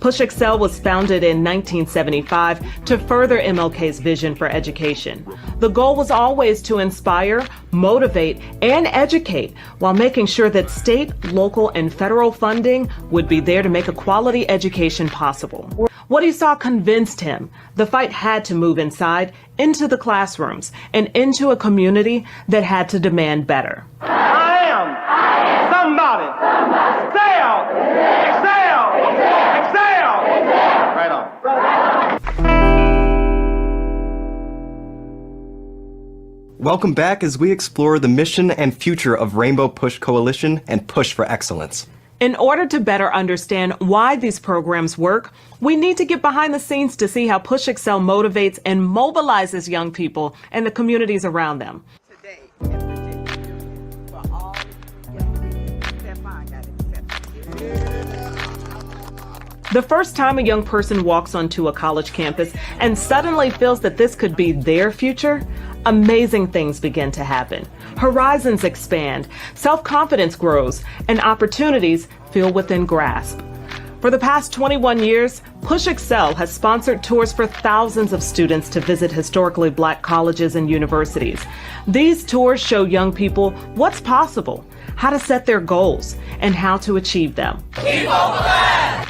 Push Excel was founded in 1975 to further MLK's vision for education. The goal was always to inspire, motivate, and educate while making sure that state, local, and federal funding would be there to make a quality education possible. What he saw convinced him the fight had to move inside, into the classrooms, and into a community that had to demand better. I am somebody. Excel. Right on. Welcome back as we explore the mission and future of Rainbow Push Coalition and Push for Excellence. In order to better understand why these programs work, we need to get behind the scenes to see how Push Excel motivates and mobilizes young people and the communities around them. Today, in Virginia, for all young people, except mine got accepted. The first time a young person walks onto a college campus and suddenly feels that this could be their future, amazing things begin to happen. Horizons expand, self-confidence grows, and opportunities feel within grasp. For the past 21 years, Push Excel has sponsored tours for thousands of students to visit historically Black colleges and universities. These tours show young people what's possible, how to set their goals, and how to achieve them. Keep on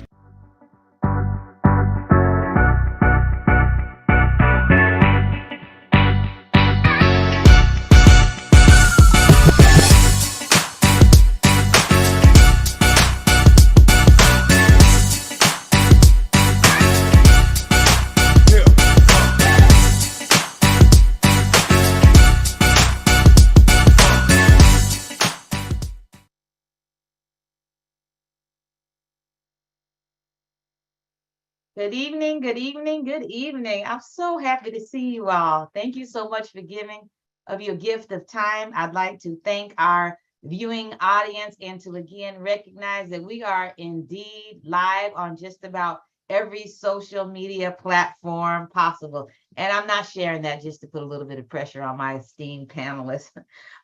Good evening, good evening, good evening. I'm so happy to see you all. Thank you so much for giving of your gift of time. I'd like to thank our viewing audience and to again recognize that we are indeed live on just about every social media platform possible. And I'm not sharing that just to put a little bit of pressure on my esteemed panelists.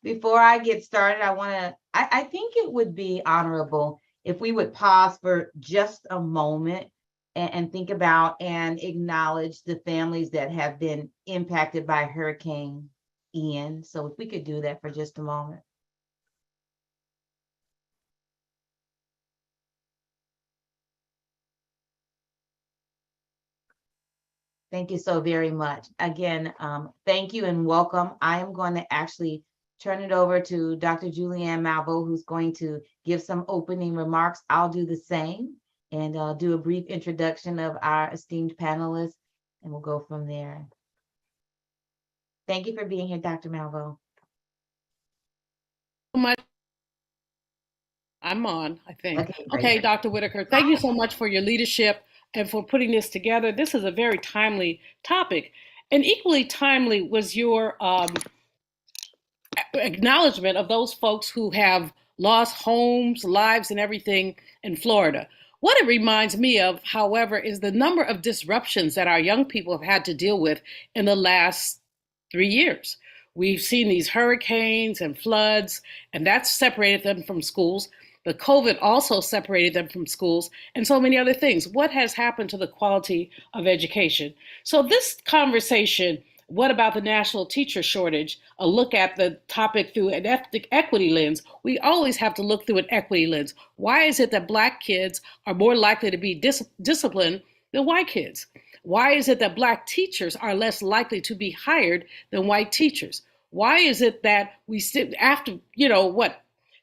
Before I get started, I think it would be honorable if we would pause for just a moment and think about and acknowledge the families that have been impacted by Hurricane Ian. So if we could do that for just a moment. Thank you so very much. Again, thank you and welcome. I am going to actually turn it over to Dr. Julianne Malvo, who's going to give some opening remarks. I'll do the same. And I'll do a brief introduction of our esteemed panelists, and we'll go from there. Thank you for being here, Dr. Malvo. I'm on, I think. Okay, Dr. Whitaker, thank you so much for your leadership and for putting this together. This is a very timely topic. And equally timely was your acknowledgement of those folks who have lost homes, lives, and everything in Florida. What it reminds me of, however, is the number of disruptions that our young people have had to deal with in the last 3 years. We've seen these hurricanes and floods, and that's separated them from schools. The COVID also separated them from schools, and so many other things. What has happened to the quality of education? So this conversation, what about the national teacher shortage? A look at the topic through an ethnic equity lens. We always have to look through an equity lens. Why is it that Black kids are more likely to be disciplined than white kids? Why is it that Black teachers are less likely to be hired than white teachers? Why is it that we still, after,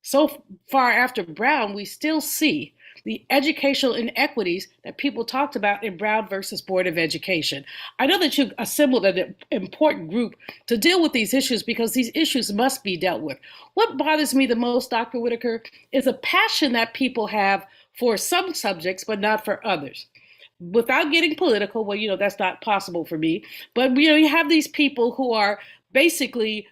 so far after Brown, we still see the educational inequities that people talked about in Brown versus Board of Education? I know that you've assembled an important group to deal with these issues because these issues must be dealt with. What bothers me the most, Dr. Whitaker, is a passion that people have for some subjects, but not for others. Without getting political, well, that's not possible for me, but you have these people who are basically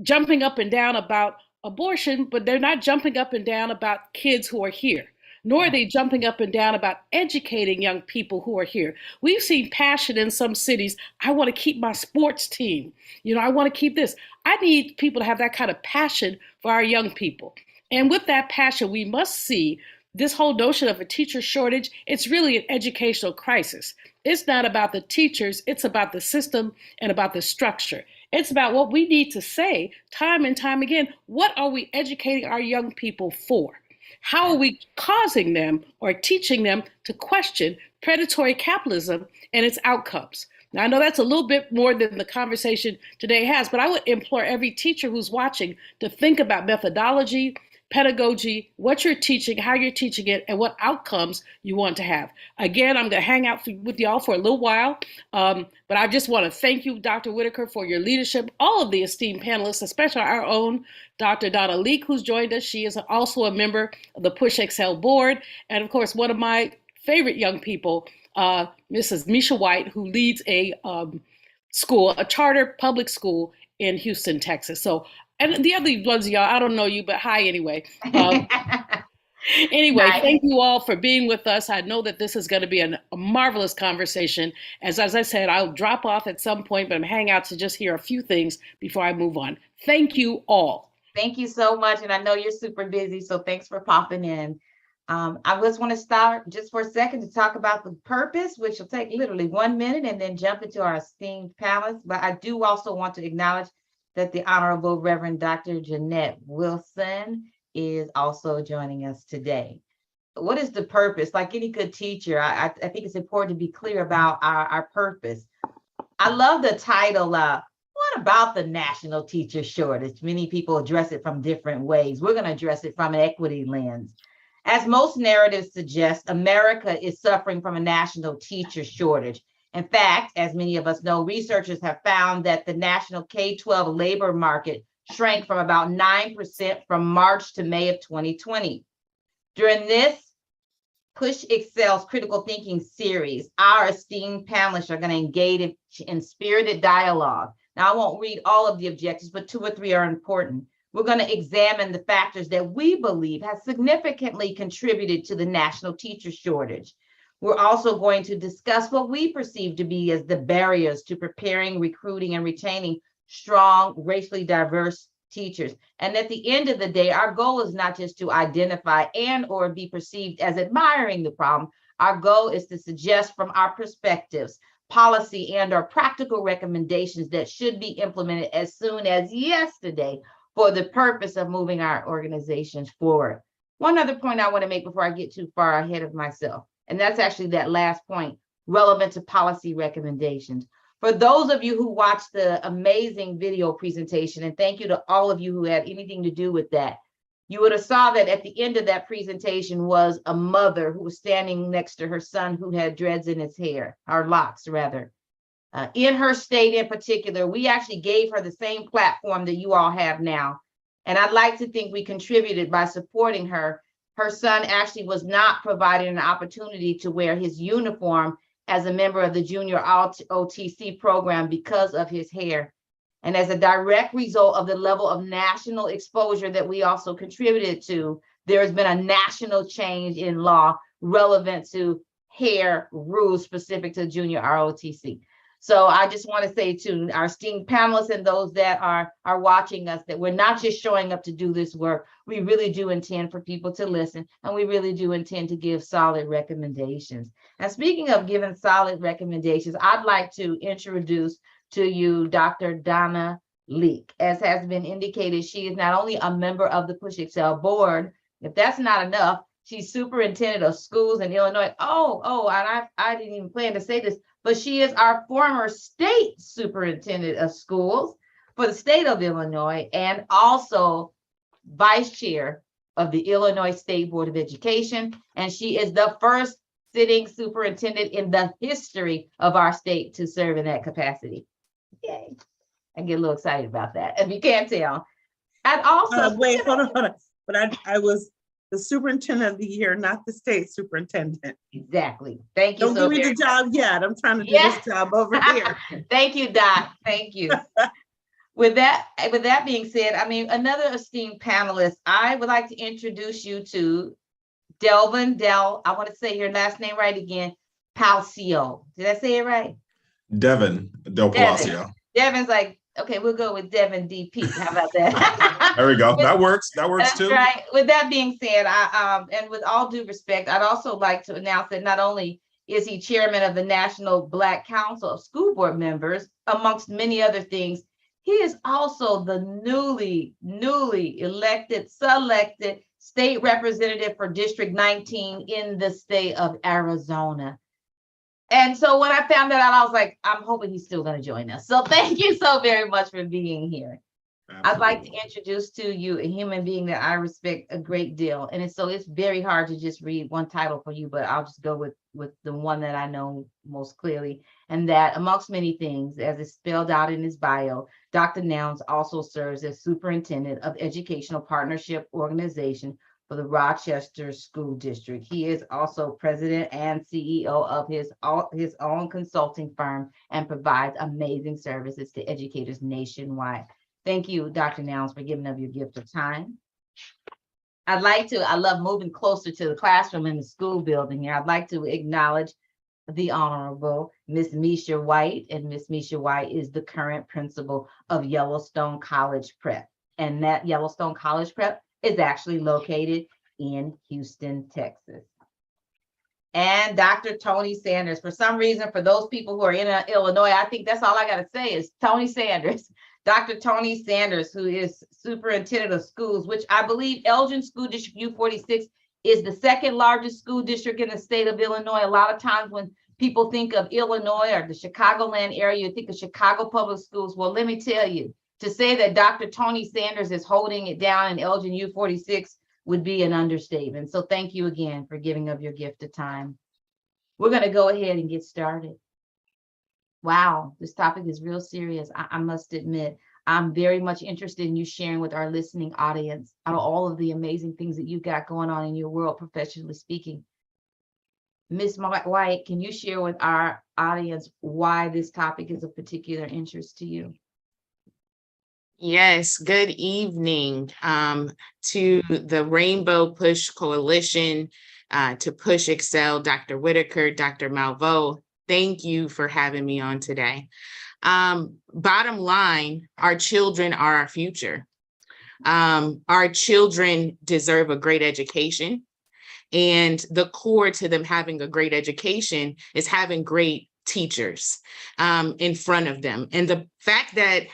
jumping up and down about abortion, but they're not jumping up and down about kids who are here. Nor are they jumping up and down about educating young people who are here. We've seen passion in some cities. I want to keep my sports team. I want to keep this. I need people to have that kind of passion for our young people. And with that passion, we must see this whole notion of a teacher shortage, it's really an educational crisis. It's not about the teachers, it's about the system and about the structure. It's about what we need to say time and time again. What are we educating our young people for? How are we causing them or teaching them to question predatory capitalism and its outcomes? Now, I know that's a little bit more than the conversation today has, but I would implore every teacher who's watching to think about methodology, pedagogy, what you're teaching, how you're teaching it, and what outcomes you want to have. Again, I'm going to hang out with y'all for a little while, but I just want to thank you, Dr. Whitaker, for your leadership, all of the esteemed panelists, especially our own Dr. Donna Leek, who's joined us. She is also a member of the Push Excel board, and of course, one of my favorite young people, Mrs. Misha White, who leads a school, a charter public school in Houston, Texas. So, and the other ones, y'all, I don't know you, but hi anyway. Anyway, Nice. Thank you all for being with us. I know that this is going to be a marvelous conversation. As I said, I'll drop off at some point, but I'm hanging out to just hear a few things before I move on. Thank you all. Thank you so much. And I know you're super busy, so thanks for popping in. I just want to start just for a second to talk about the purpose, which will take literally 1 minute, and then jump into our esteemed panelists. But I do also want to acknowledge that the Honorable Reverend Dr. Jeanette Wilson is also joining us today. What is the purpose? Like any good teacher, I think it's important to be clear about our purpose. I love the title, what about the national teacher shortage? Many people address it from different ways. We're going to address it from an equity lens. As most narratives suggest, America is suffering from a national teacher shortage. In fact, as many of us know, researchers have found that the national K-12 labor market shrank from about 9% from March to May of 2020. During this Push Excel's Critical Thinking series, our esteemed panelists are going to engage in spirited dialogue. Now, I won't read all of the objectives, but 2 or 3 are important. We're going to examine the factors that we believe have significantly contributed to the national teacher shortage. We're also going to discuss what we perceive to be as the barriers to preparing, recruiting, and retaining strong, racially diverse teachers. And at the end of the day, our goal is not just to identify and or be perceived as admiring the problem. Our goal is to suggest from our perspectives, policy and or practical recommendations that should be implemented as soon as yesterday for the purpose of moving our organizations forward. One other point I want to make before I get too far ahead of myself, and that's actually that last point, relevant to policy recommendations. For those of you who watched the amazing video presentation, and thank you to all of you who had anything to do with that, you would have saw that at the end of that presentation was a mother who was standing next to her son who had dreads in his hair, or locks rather. In her state in particular, we actually gave her the same platform that you all have now. And I'd like to think we contributed by supporting her. Her son actually was not provided an opportunity to wear his uniform as a member of the junior OTC program because of his hair. And as a direct result of the level of national exposure that we also contributed to, there has been a national change in law relevant to hair rules specific to junior ROTC. So I just want to say to our esteemed panelists and those that are watching us that we're not just showing up to do this work. We really do intend for people to listen, and we really do intend to give solid recommendations. And speaking of giving solid recommendations, I'd like to introduce to you Dr. Donna Leek. As has been indicated, she is not only a member of the Push Excel board, if that's not enough, she's superintendent of schools in Illinois. And I didn't even plan to say this, but she is our former state superintendent of schools for the state of Illinois, and also vice chair of the Illinois State Board of Education. And she is the first sitting superintendent in the history of our state to serve in that capacity. Yay. I get a little excited about that, if you can't tell. And also, wait, hold on. But I was the superintendent of the year, not the state superintendent. exactly. Thank you. Don't so give me very the job yet. I'm trying to do this job over here. Thank you, Doc. Thank you. With that being said, I mean, another esteemed panelist, I would like to introduce you to Delvin I want to say your last name right again, Palcio. Did I say it right? Devin Del Palacio. Devin's like, Okay, we'll go with Devin DP. How about that? There we go. That works. That works That's too. right. With that being said, and with all due respect, I'd also like to announce that not only is he chairman of the National Black Council of School Board Members, amongst many other things, he is also the newly selected state representative for District 19 in the state of Arizona. And so when I found that out, I was like, I'm hoping he's still going to join us. So thank you so very much for being here. Absolutely. I'd like to introduce to you a human being that I respect a great deal. And it's very hard to just read one title for you, but I'll just go with the one that I know most clearly. And that, amongst many things, as is spelled out in his bio, Dr. Nouns also serves as superintendent of Educational Partnership Organization for the Rochester School District. He is also president and CEO of his own consulting firm and provides amazing services to educators nationwide. Thank you, Dr. Nouns, for giving up your gift of time. I love moving closer to the classroom in the school building here. I'd like to acknowledge the Honorable Miss Misha White, and Miss Misha White is the current principal of Yellowstone College Prep. And that Yellowstone College Prep is actually located in Houston, Texas. And Dr. Tony Sanders. For some reason, for those people who are in Illinois, I think that's all I got to say is Tony Sanders. Dr. Tony Sanders, who is superintendent of schools, which I believe Elgin School District U46 is the second largest school district in the state of Illinois. A lot of times when people think of Illinois or the Chicagoland area, you think of Chicago Public Schools. Well, let me tell you, to say that Dr. Tony Sanders is holding it down in Elgin U46 would be an understatement. So thank you again for giving up your gift of time. We're going to go ahead and get started. Wow, this topic is real serious. I must admit, I'm very much interested in you sharing with our listening audience out of all of the amazing things that you've got going on in your world, professionally speaking. Ms. White, can you share with our audience why this topic is of particular interest to you? Yes, good evening to the Rainbow Push Coalition, to Push Excel, Dr. Whitaker, Dr. Malveaux. Thank you for having me on today. Bottom line, our children are our future. Our children deserve a great education, and the core to them having a great education is having great teachers in front of them. And the fact that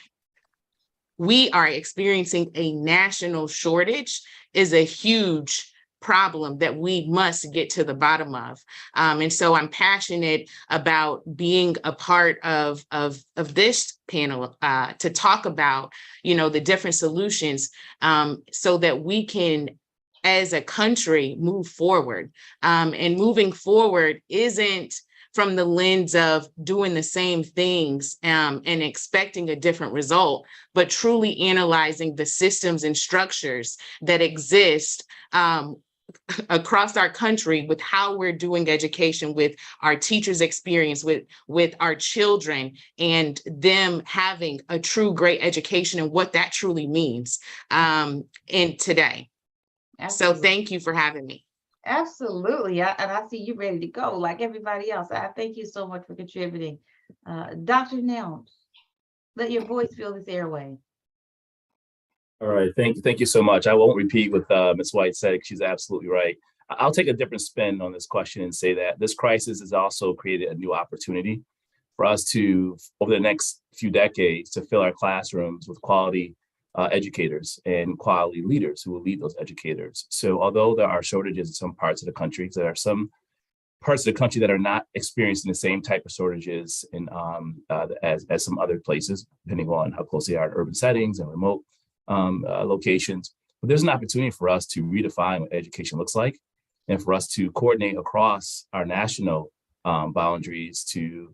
we are experiencing a national shortage is a huge problem that we must get to the bottom of. And so I'm passionate about being a part of this panel to talk about, the different solutions so that we can, as a country, move forward. And moving forward isn't from the lens of doing the same things and expecting a different result, but truly analyzing the systems and structures that exist across our country with how we're doing education, with our teachers' experience, with our children, and them having a true great education and what that truly means in today. Absolutely. So thank you for having me. Absolutely. And I see you ready to go like everybody else. I thank you so much for contributing. Dr. Nouns, let your voice fill this airway. All right, thank you so much. I won't repeat what Ms. White said. She's absolutely right. I'll take a different spin on this question and say that this crisis has also created a new opportunity for us to, over the next few decades, to fill our classrooms with quality educators and quality leaders who will lead those educators. So although there are shortages in some parts of the country, there are some parts of the country that are not experiencing the same type of shortages in, as some other places, depending on how close they are to urban settings and remote locations. But there's an opportunity for us to redefine what education looks like and for us to coordinate across our national boundaries to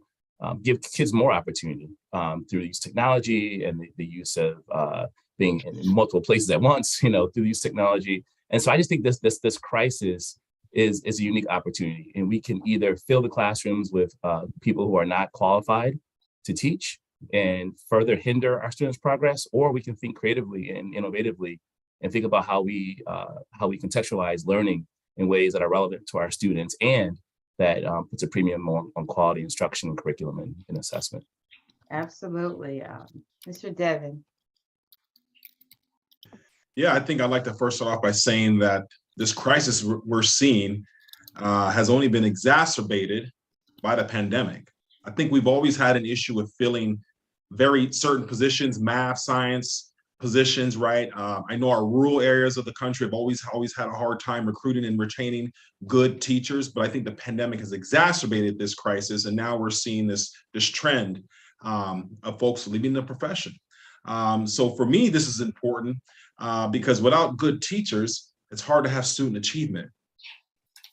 give kids more opportunity through use technology and the use of being in multiple places at once, through use technology. And so I just think this crisis is a unique opportunity, and we can either fill the classrooms with people who are not qualified to teach and further hinder our students' progress, or we can think creatively and innovatively and think about how we contextualize learning in ways that are relevant to our students and that puts a premium on quality instruction, curriculum, and assessment. Absolutely. Mr. Devin. Yeah, I think I'd like to first start off by saying that this crisis we're seeing has only been exacerbated by the pandemic. I think we've always had an issue with filling very certain positions, math, science positions, right? I know our rural areas of the country have always had a hard time recruiting and retaining good teachers, but I think the pandemic has exacerbated this crisis, and now we're seeing this trend of folks leaving the profession. So for me, this is important because without good teachers, it's hard to have student achievement.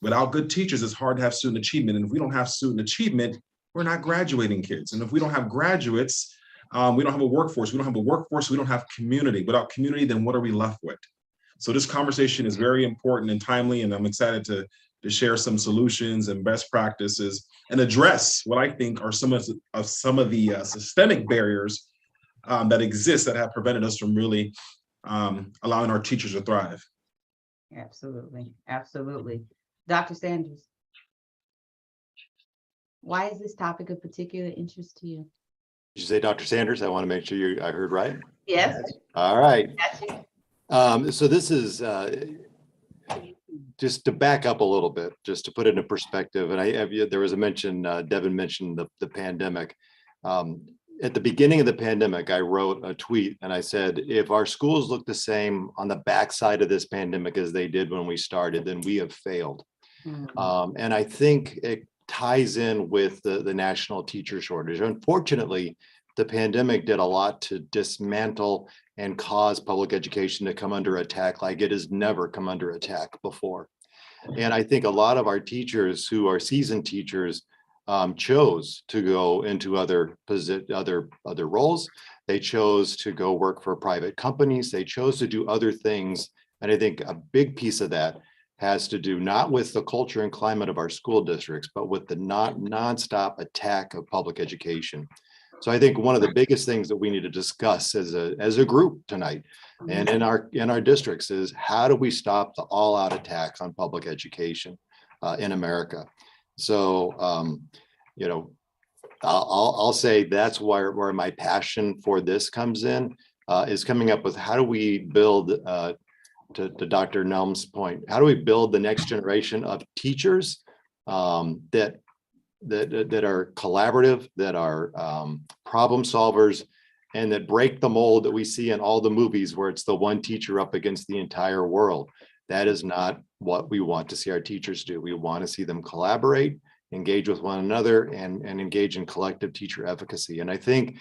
Without good teachers, it's hard to have student achievement. And if we don't have student achievement, we're not graduating kids. And if we don't have graduates, we don't have a workforce. We don't have a workforce, we don't have community. Without community, then what are we left with? So this conversation is very important and timely, and I'm excited to share some solutions and best practices and address what I think are some of the systemic barriers that exist that have prevented us from really allowing our teachers to thrive. Absolutely. Absolutely. Dr. Sanders, why is this topic of particular interest to you? Did you say Dr. Sanders? I want to make sure I heard right. Yes. All right. Got you. So this is just to back up a little bit, just to put it in perspective. And there was a mention, Devin mentioned the pandemic. At the beginning of the pandemic, I wrote a tweet and I said, if our schools look the same on the backside of this pandemic as they did when we started, then we have failed. And I think it ties in with the national teacher shortage. Unfortunately, the pandemic did a lot to dismantle and cause public education to come under attack like it has never come under attack before. And I think a lot of our teachers who are seasoned teachers chose to go into other roles. They chose to go work for private companies. They chose to do other things. And I think a big piece of that has to do not with the culture and climate of our school districts, but with the nonstop attack of public education. So I think one of the biggest things that we need to discuss as a group tonight and in our districts is how do we stop the all-out attacks on public education in America? So I'll say that's where my passion for this comes in, is coming up with how do we build, to Dr. Nelm's point, how do we build the next generation of teachers that are collaborative, that are problem solvers, and that break the mold that we see in all the movies where it's the one teacher up against the entire world. That is not what we want to see our teachers do. We want to see them collaborate, engage with one another, and engage in collective teacher efficacy. And I think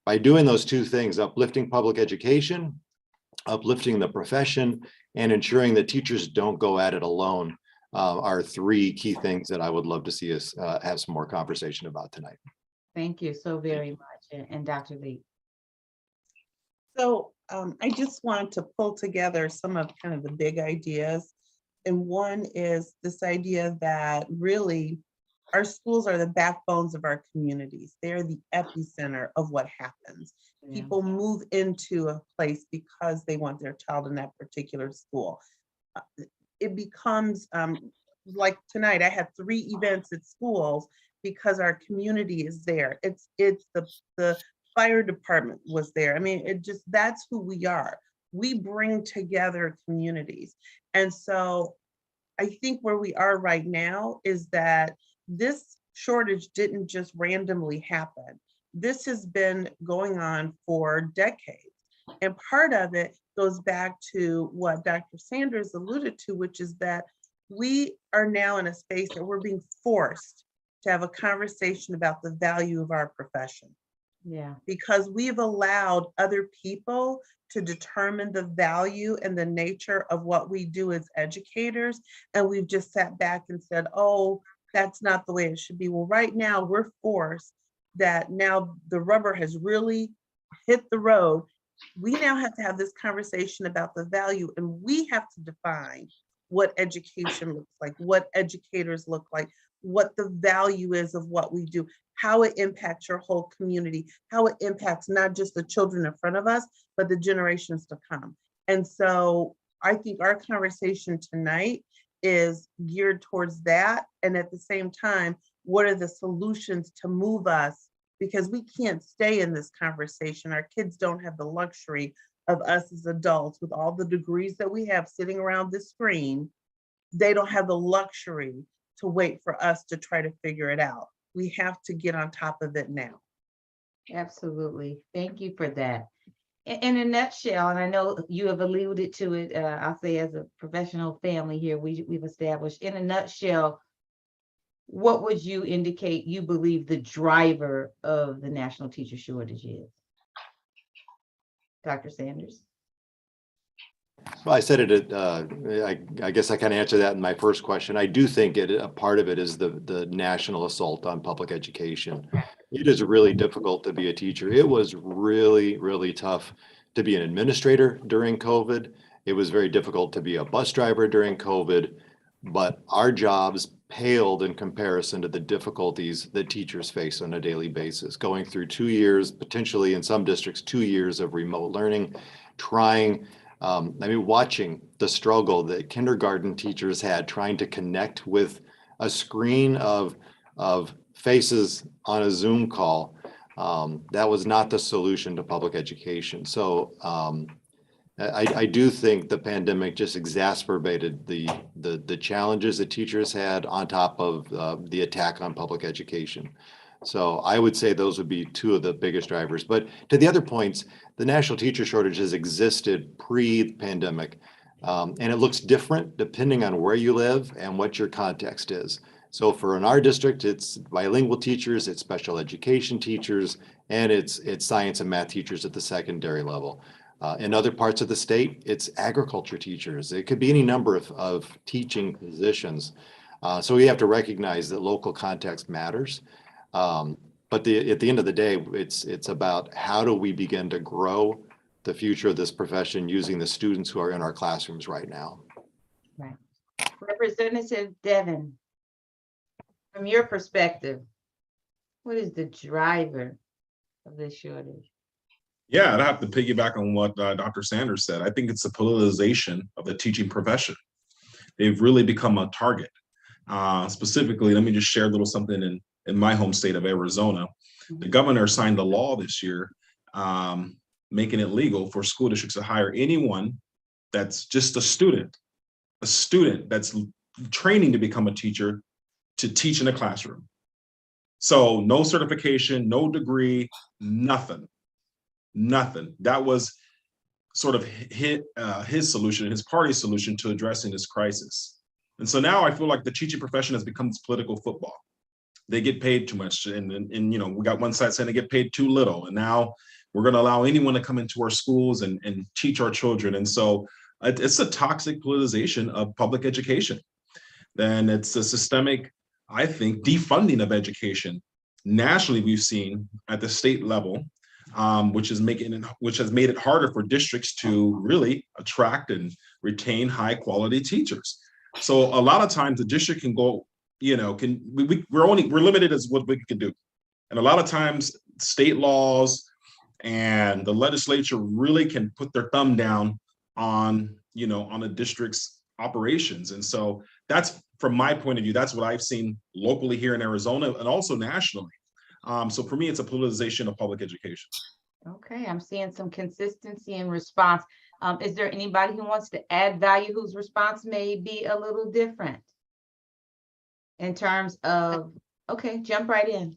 by doing those two things, uplifting public education, uplifting the profession, and ensuring that teachers don't go at it alone are three key things that I would love to see us have some more conversation about tonight. Thank you so very much. And Dr. Lee. So I just wanted to pull together some of kind of the big ideas. And one is this idea that really our schools are the backbones of our communities. They're the epicenter of what happens. Yeah. People move into a place because they want their child in that particular school. It becomes like tonight, I had 3 events at schools because our community is there. It's the fire department was there. I mean, that's who we are. We bring together communities. And so I think where we are right now is that this shortage didn't just randomly happen. This has been going on for decades. And part of it goes back to what Dr. Sanders alluded to, which is that we are now in a space that we're being forced to have a conversation about the value of our profession. Yeah. Because we've allowed other people to determine the value and the nature of what we do as educators. And we've just sat back and said, oh, that's not the way it should be. Well, right now we're forced that now the rubber has really hit the road. We now have to have this conversation about the value, and we have to define what education looks like, what educators look like, what the value is of what we do, how it impacts your whole community, how it impacts not just the children in front of us, but the generations to come. And so I think our conversation tonight is geared towards that. And at the same time, what are the solutions to move us because we can't stay in this conversation. Our kids don't have the luxury of us as adults with all the degrees that we have sitting around this screen. They don't have the luxury to wait for us to try to figure it out. We have to get on top of it now. Absolutely. Thank you for that. In a nutshell, and I know you have alluded to it, I'll say as a professional family here, we've established, in a nutshell, what would you indicate you believe the driver of the national teacher shortage is? Dr. Sanders? Well, I said it, I guess I kind of answered that in my first question. I do think a part of it is the national assault on public education. It is really difficult to be a teacher. It was really, really tough to be an administrator during COVID. It was very difficult to be a bus driver during COVID, but our jobs paled in comparison to the difficulties that teachers face on a daily basis, going through 2 years, potentially in some districts, 2 years of remote learning, watching the struggle that kindergarten teachers had trying to connect with a screen of faces on a Zoom call. That was not the solution to public education. So I do think the pandemic just exacerbated the challenges that teachers had on top of the attack on public education. So I would say those would be two of the biggest drivers. But to the other points, the national teacher shortage has existed pre-pandemic, and it looks different depending on where you live and what your context is. So in our district, it's bilingual teachers, it's special education teachers, and it's science and math teachers at the secondary level. In other parts of the state, it's agriculture teachers. It could be any number of teaching positions. So we have to recognize that local context matters. But at the end of the day, it's about how do we begin to grow the future of this profession using the students who are in our classrooms right now. Right. Representative Devin, from your perspective, what is the driver of this shortage? Yeah, I'd have to piggyback on what Dr. Sanders said. I think it's the politicization of the teaching profession. They've really become a target. Specifically, let me just share a little something in my home state of Arizona. The governor signed a law this year making it legal for school districts to hire anyone that's just a student that's training to become a teacher to teach in a classroom. So no certification, no degree, nothing. That was sort of his solution, his party's solution to addressing this crisis. And so now I feel like the teaching profession has become this political football. They get paid too much, and we got one side saying they get paid too little, and now we're going to allow anyone to come into our schools and teach our children. And so it's a toxic politicization of public education. Then it's a systemic, I think, defunding of education. Nationally, we've seen at the state level, which has made it harder for districts to really attract and retain high quality teachers. So a lot of times the district can go, we're limited as what we can do. And a lot of times state laws and the legislature really can put their thumb down on a district's operations. And so that's, from my point of view, that's what I've seen locally here in Arizona and also nationally. So for me, it's a politicization of public education. Okay, I'm seeing some consistency in response. Is there anybody who wants to add value whose response may be a little different in terms of, okay, jump right in.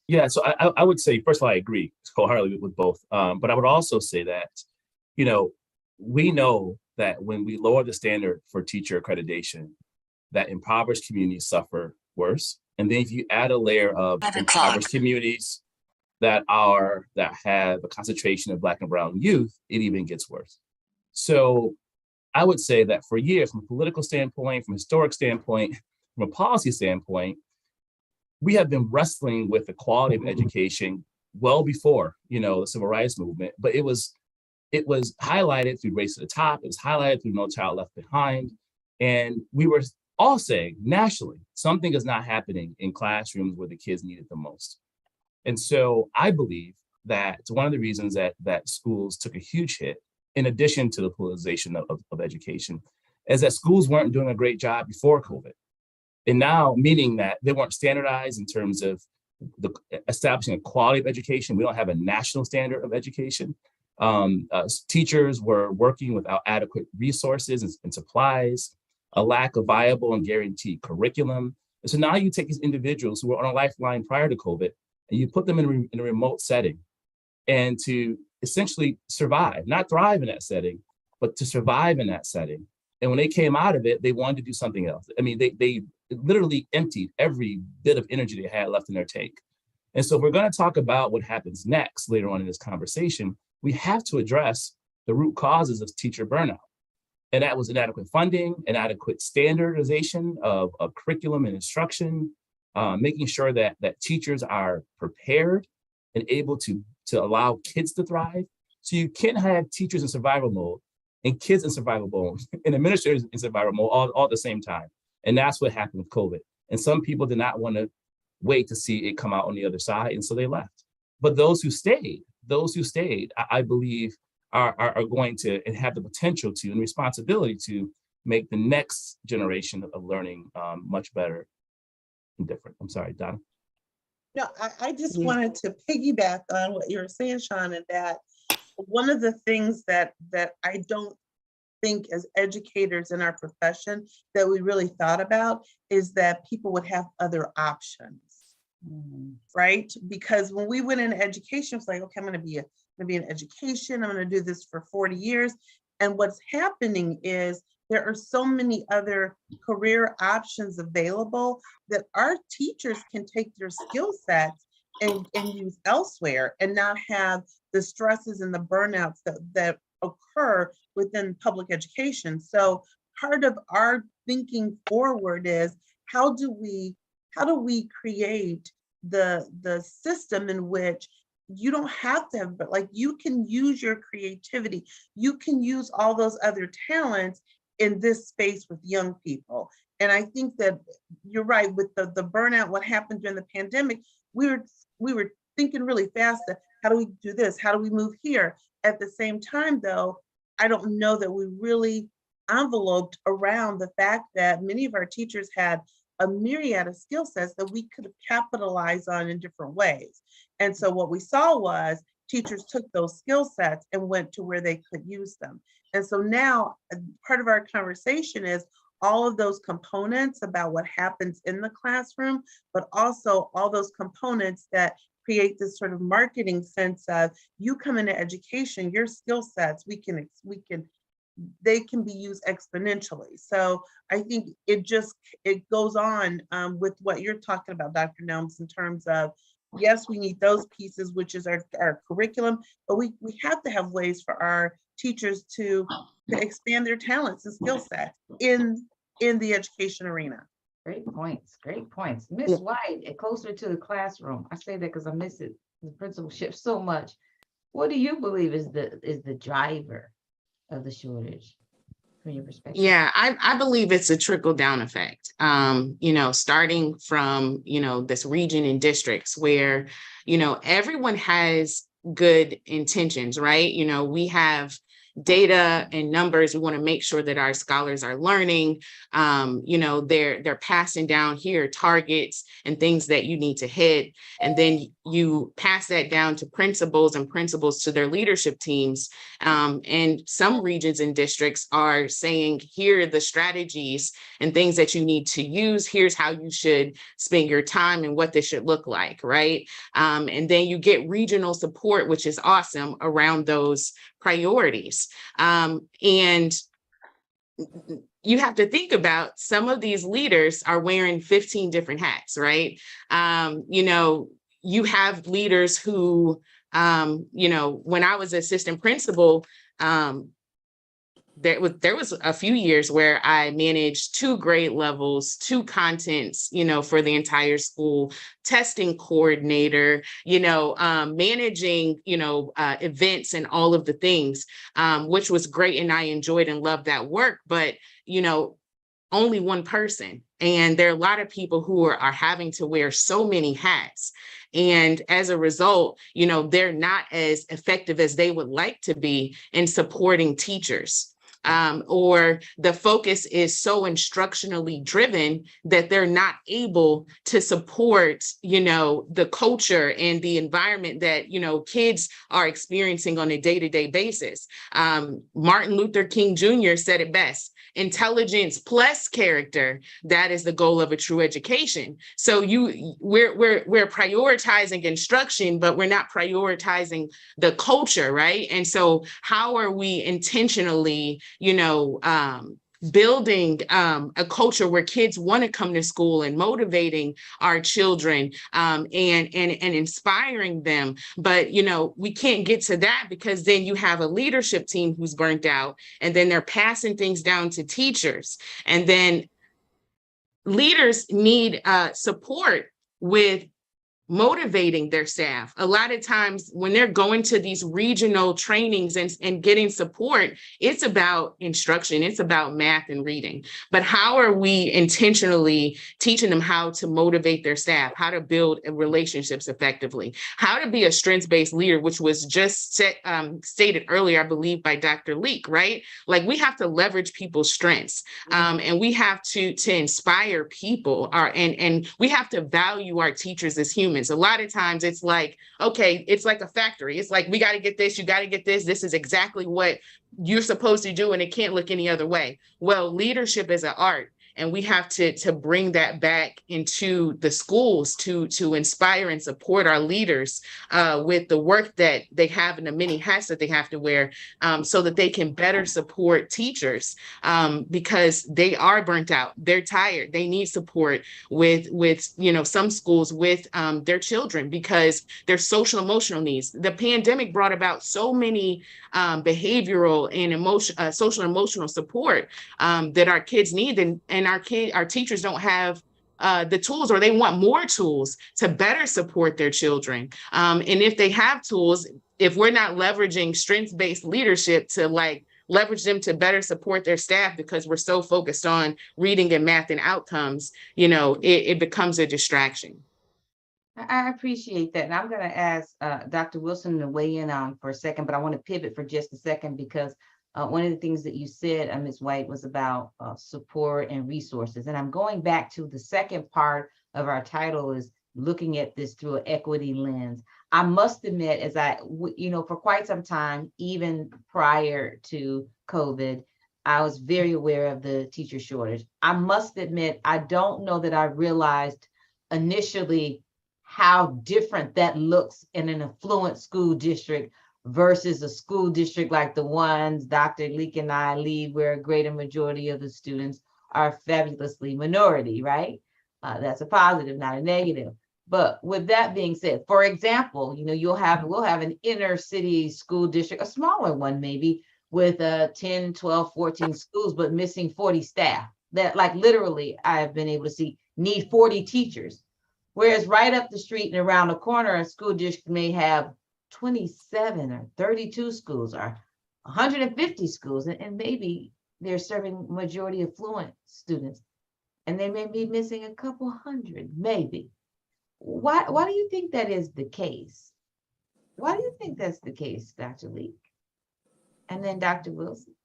Yeah, so I would say, first of all, I agree wholeheartedly with both. But I would also say that, we know that when we lower the standard for teacher accreditation, that impoverished communities suffer worse. And then if you add a layer of impoverished communities that have a concentration of Black and brown youth, it even gets worse. So I would say that for years, from a political standpoint, from a historic standpoint, from a policy standpoint, we have been wrestling with the quality of education well before, the civil rights movement, but it was highlighted through Race to the Top, it was highlighted through No Child Left Behind. And we were all saying nationally, something is not happening in classrooms where the kids need it the most. And so I believe that one of the reasons that schools took a huge hit, in addition to the politicization of education, is that schools weren't doing a great job before COVID. And now, meaning that they weren't standardized in terms of establishing a quality of education. We don't have a national standard of education. Teachers were working without adequate resources and supplies, a lack of viable and guaranteed curriculum. And so now you take these individuals who were on a lifeline prior to COVID and you put them in a remote setting and to essentially survive, not thrive in that setting, but to survive in that setting. And when they came out of it, they wanted to do something else. I mean, they literally emptied every bit of energy they had left in their tank. And so if we're going to talk about what happens next later on in this conversation, we have to address the root causes of teacher burnout. And that was inadequate funding, inadequate standardization of curriculum and instruction, making sure that teachers are prepared and able to allow kids to thrive. So you can't have teachers in survival mode and kids in survival mode and administrators in survival mode all at the same time. And that's what happened with COVID. And some people did not want to wait to see it come out on the other side. And so they left. But those who stayed, I believe, are going to and have the potential to and responsibility to make the next generation of learning much better and different. I'm sorry, Donna. No, I just wanted to piggyback on what you were saying, Sean, and that one of the things that I don't think as educators in our profession that we really thought about is that people would have other options, right? Because when we went into education, it's like, okay, I'm going to be in education. I'm going to do this for 40 years. And what's happening is there are so many other career options available that our teachers can take their skill sets and use elsewhere and not have the stresses and the burnouts that occur within public education. So part of our thinking forward is how do we create the system in which you don't have to have, but like you can use your creativity, you can use all those other talents in this space with young people. And I think that you're right with the burnout, what happened during the pandemic, we were thinking really fast that how do we do this? How do we move here? At the same time though, I don't know that we really enveloped around the fact that many of our teachers had a myriad of skill sets that we could capitalize on in different ways. And so what we saw was teachers took those skill sets and went to where they could use them. And so now part of our conversation is all of those components about what happens in the classroom, but also all those components that create this sort of marketing sense of you come into education, your skill sets, they can be used exponentially. So I think it goes on with what you're talking about, Dr. Nelms, in terms of, yes, we need those pieces, which is our curriculum, but we have to have ways for our teachers to expand their talents and skill sets in the education arena. Great points, great points. Miss White, closer to the classroom. I say that because I miss it, the principalship so much. What do you believe is the driver of the shortage from your perspective? Yeah, I believe it's a trickle down effect. Starting from, this region and districts where, everyone has good intentions, right? We have data and numbers. We want to make sure that our scholars are learning. They're passing down here targets and things that you need to hit. And then you pass that down to principals and principals to their leadership teams. And some regions and districts are saying, here are the strategies and things that you need to use. Here's how you should spend your time and what this should look like, right? And then you get regional support, which is awesome, around those priorities. And you have to think about some of these leaders are wearing 15 different hats, right? You have leaders who, when I was assistant principal, there was a few years where I managed 2 grade levels, 2 contents, for the entire school, testing coordinator, managing, events and all of the things, which was great. And I enjoyed and loved that work, but, only one person. And there are a lot of people who are having to wear so many hats. And as a result, they're not as effective as they would like to be in supporting teachers. or the focus is so instructionally driven that they're not able to support, the culture and the environment that, kids are experiencing on a day-to-day basis. Martin Luther King Jr. said it best: intelligence plus character, that is the goal of a true education. So we're prioritizing instruction, but we're not prioritizing the culture, right? And so how are we intentionally, building a culture where kids want to come to school and motivating our children, and inspiring them? But we can't get to that because then you have a leadership team who's burnt out, and then they're passing things down to teachers, and then leaders need support with motivating their staff. A lot of times when they're going to these regional trainings and getting support, it's about instruction, it's about math and reading. But how are we intentionally teaching them how to motivate their staff, how to build relationships effectively, how to be a strengths-based leader, which was just stated earlier, I believe, by Dr. Leek, right? Like, we have to leverage people's strengths, and we have to inspire people, and we have to value our teachers as humans. A lot of times it's like, okay, it's like a factory. It's like, we got to get this, you got to get this. This is exactly what you're supposed to do, and it can't look any other way. Well, leadership is an art, and we have to bring that back into the schools to inspire and support our leaders with the work that they have and the many hats that they have to wear, so that they can better support teachers, because they are burnt out, they're tired, they need support with some schools with their children, because their social emotional needs. The pandemic brought about so many behavioral and social emotional support that our kids need, and our teachers don't have the tools, or they want more tools to better support their children. And if they have tools, if we're not leveraging strengths-based leadership to leverage them to better support their staff, because we're so focused on reading and math and outcomes, it becomes a distraction. I appreciate that. And I'm going to ask Dr. Wilson to weigh in on for a second, but I want to pivot for just a second, because one of the things that you said, Ms. White, was about support and resources. And I'm going back to the second part of our title, is looking at this through an equity lens. I must admit, as for quite some time, even prior to COVID, I was very aware of the teacher shortage. I must admit, I don't know that I realized initially how different that looks in an affluent school district versus a school district like the ones Dr. Leek and I lead, where a greater majority of the students are fabulously minority, right? That's a positive, not a negative. But with that being said, for example, we'll have an inner city school district, a smaller one maybe, with 10, 12, 14 schools, but missing 40 staff. That, like, literally, I have been able to see need 40 teachers. Whereas right up the street and around the corner, a school district may have 27 or 32 schools or 150 schools, and maybe they're serving majority affluent students, and they may be missing a couple hundred, maybe. Why do you think that is the case? Why do you think that's the case, Dr. Leek? And then Dr. Wilson.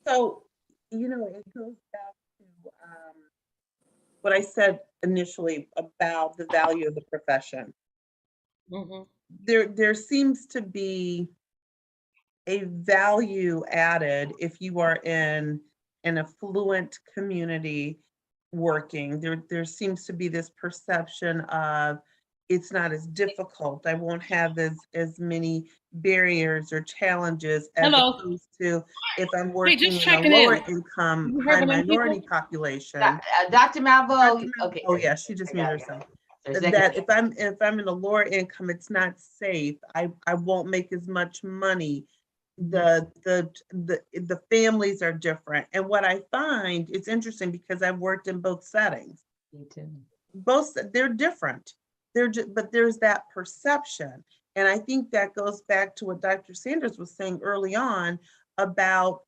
So, it goes back to what I said initially about the value of the profession. Mm-hmm. There seems to be a value added if you are in an affluent community working. There seems to be this perception of it's not as difficult. I won't have as many barriers or challenges as opposed to if I'm working in a lower income, high minority population. Dr. Malvo, okay. Oh yeah, she just muted herself. That if I'm in a lower income, it's not safe. I won't make as much money. The families are different. And what I find, it's interesting because I've worked in both settings. Me too. Both, they're different. But there's that perception. And I think that goes back to what Dr. Sanders was saying early on about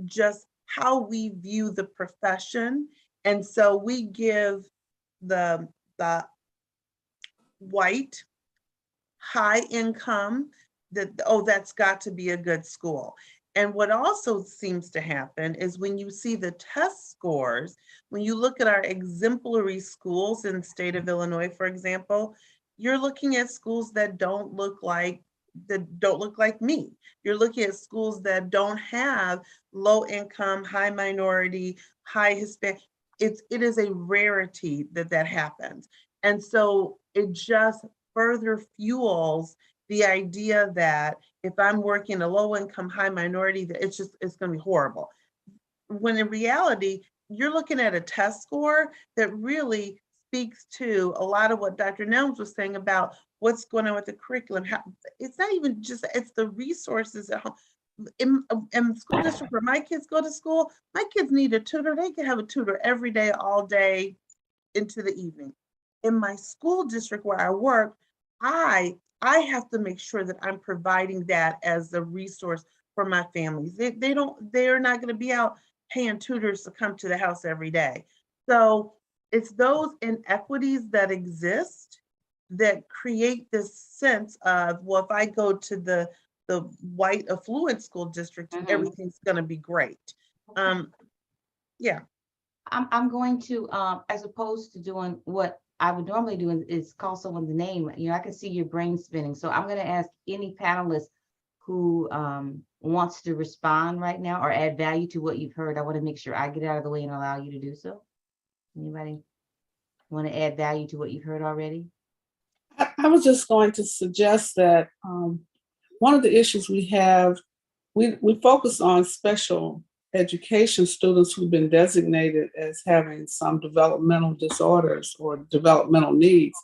just how we view the profession. And so we give the white, high income, that's got to be a good school. And what also seems to happen is when you see the test scores, when you look at our exemplary schools in the state of Illinois, for example, you're looking at schools that don't look like me. You're looking at schools that don't have low income, high minority, high Hispanic. It is a rarity that happens. And so it just further fuels the idea that if I'm working a low income, high minority, that it's going to be horrible. When in reality, you're looking at a test score that really speaks to a lot of what Dr. Nelms was saying about what's going on with the curriculum. It's not even just, it's the resources at home. In the school district where my kids go to school, my kids need a tutor. They can have a tutor every day, all day into the evening. In my school district where I work, I have to make sure that I'm providing that as a resource for my families. They're not going to be out paying tutors to come to the house every day. So it's those inequities that exist that create this sense of, well, if I go to the white affluent school district, everything's going to be great. Yeah. I'm going to, as opposed to doing what I would normally do is call someone's name. You know, I can see your brain spinning. So I'm going to ask any panelist who wants to respond right now or add value to what you've heard. I want to make sure I get out of the way and allow you to do so. Anybody want to add value to what you've heard already? I was just going to suggest that one of the issues we have, we focus on special education students who've been designated as having some developmental disorders or developmental needs.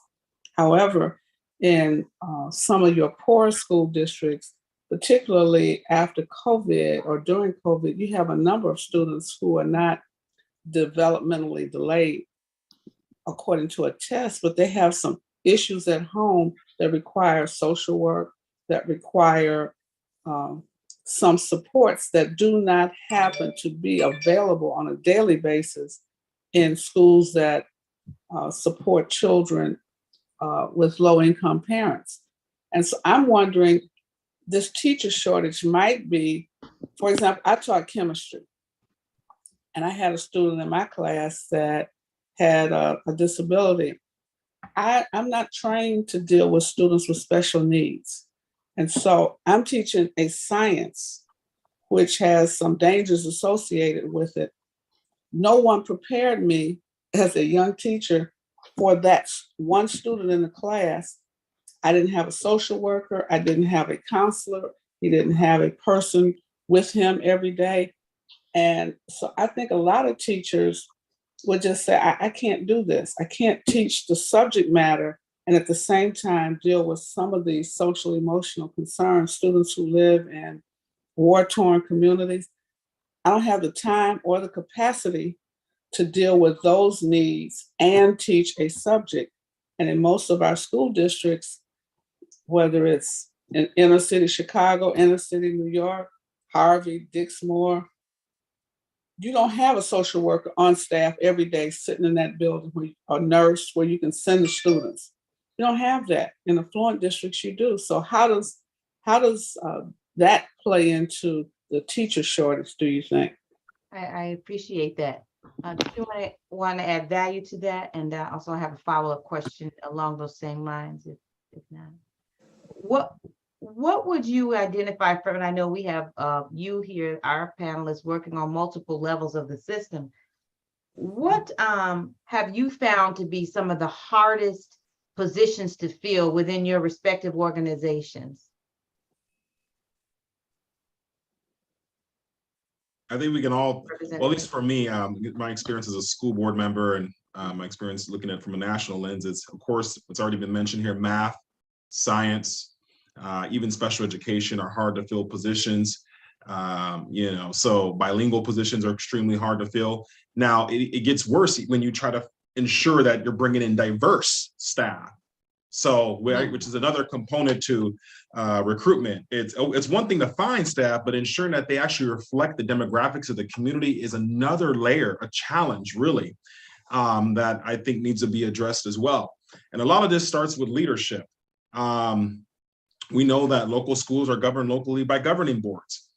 However, in some of your poor school districts, particularly after COVID or during COVID, you have a number of students who are not developmentally delayed according to a test, but they have some issues at home that require social work, that require some supports that do not happen to be available on a daily basis in schools that support children with low-income parents. And so I'm wondering, this teacher shortage might be, for example, I taught chemistry, and I had a student in my class that had a disability. I'm not trained to deal with students with special needs. And so I'm teaching a science which has some dangers associated with it. No one prepared me as a young teacher for that one student in the class. I didn't have a social worker. I didn't have a counselor. He didn't have a person with him every day. And so I think a lot of teachers would just say, I can't do this. I can't teach the subject matter and at the same time deal with some of these social emotional concerns, students who live in war-torn communities. I don't have the time or the capacity to deal with those needs and teach a subject. And in most of our school districts, whether it's in inner city Chicago, inner city New York, Harvey, Dixmoor, you don't have a social worker on staff every day sitting in that building, or a nurse where you can send the students. You don't have that. In affluent districts, you do. So how does that play into the teacher shortage, do you think? I appreciate that. Do you want to add value to that? And also have a follow-up question along those same lines, if not. What would you identify from, and I know we have you here, our panelists, working on multiple levels of the system. What have you found to be some of the hardest positions to fill within your respective organizations? I think we can all, well, at least for me, my experience as a school board member and my experience looking at it from a national lens, is, of course, it's already been mentioned here, math, science, even special education are hard to fill positions. So bilingual positions are extremely hard to fill. Now, it gets worse when you try to ensure that you're bringing in diverse staff. So, which is another component to recruitment. It's one thing to find staff, but ensuring that they actually reflect the demographics of the community is another layer, a challenge, really, that I think needs to be addressed as well. And a lot of this starts with leadership. We know that local schools are governed locally by governing boards.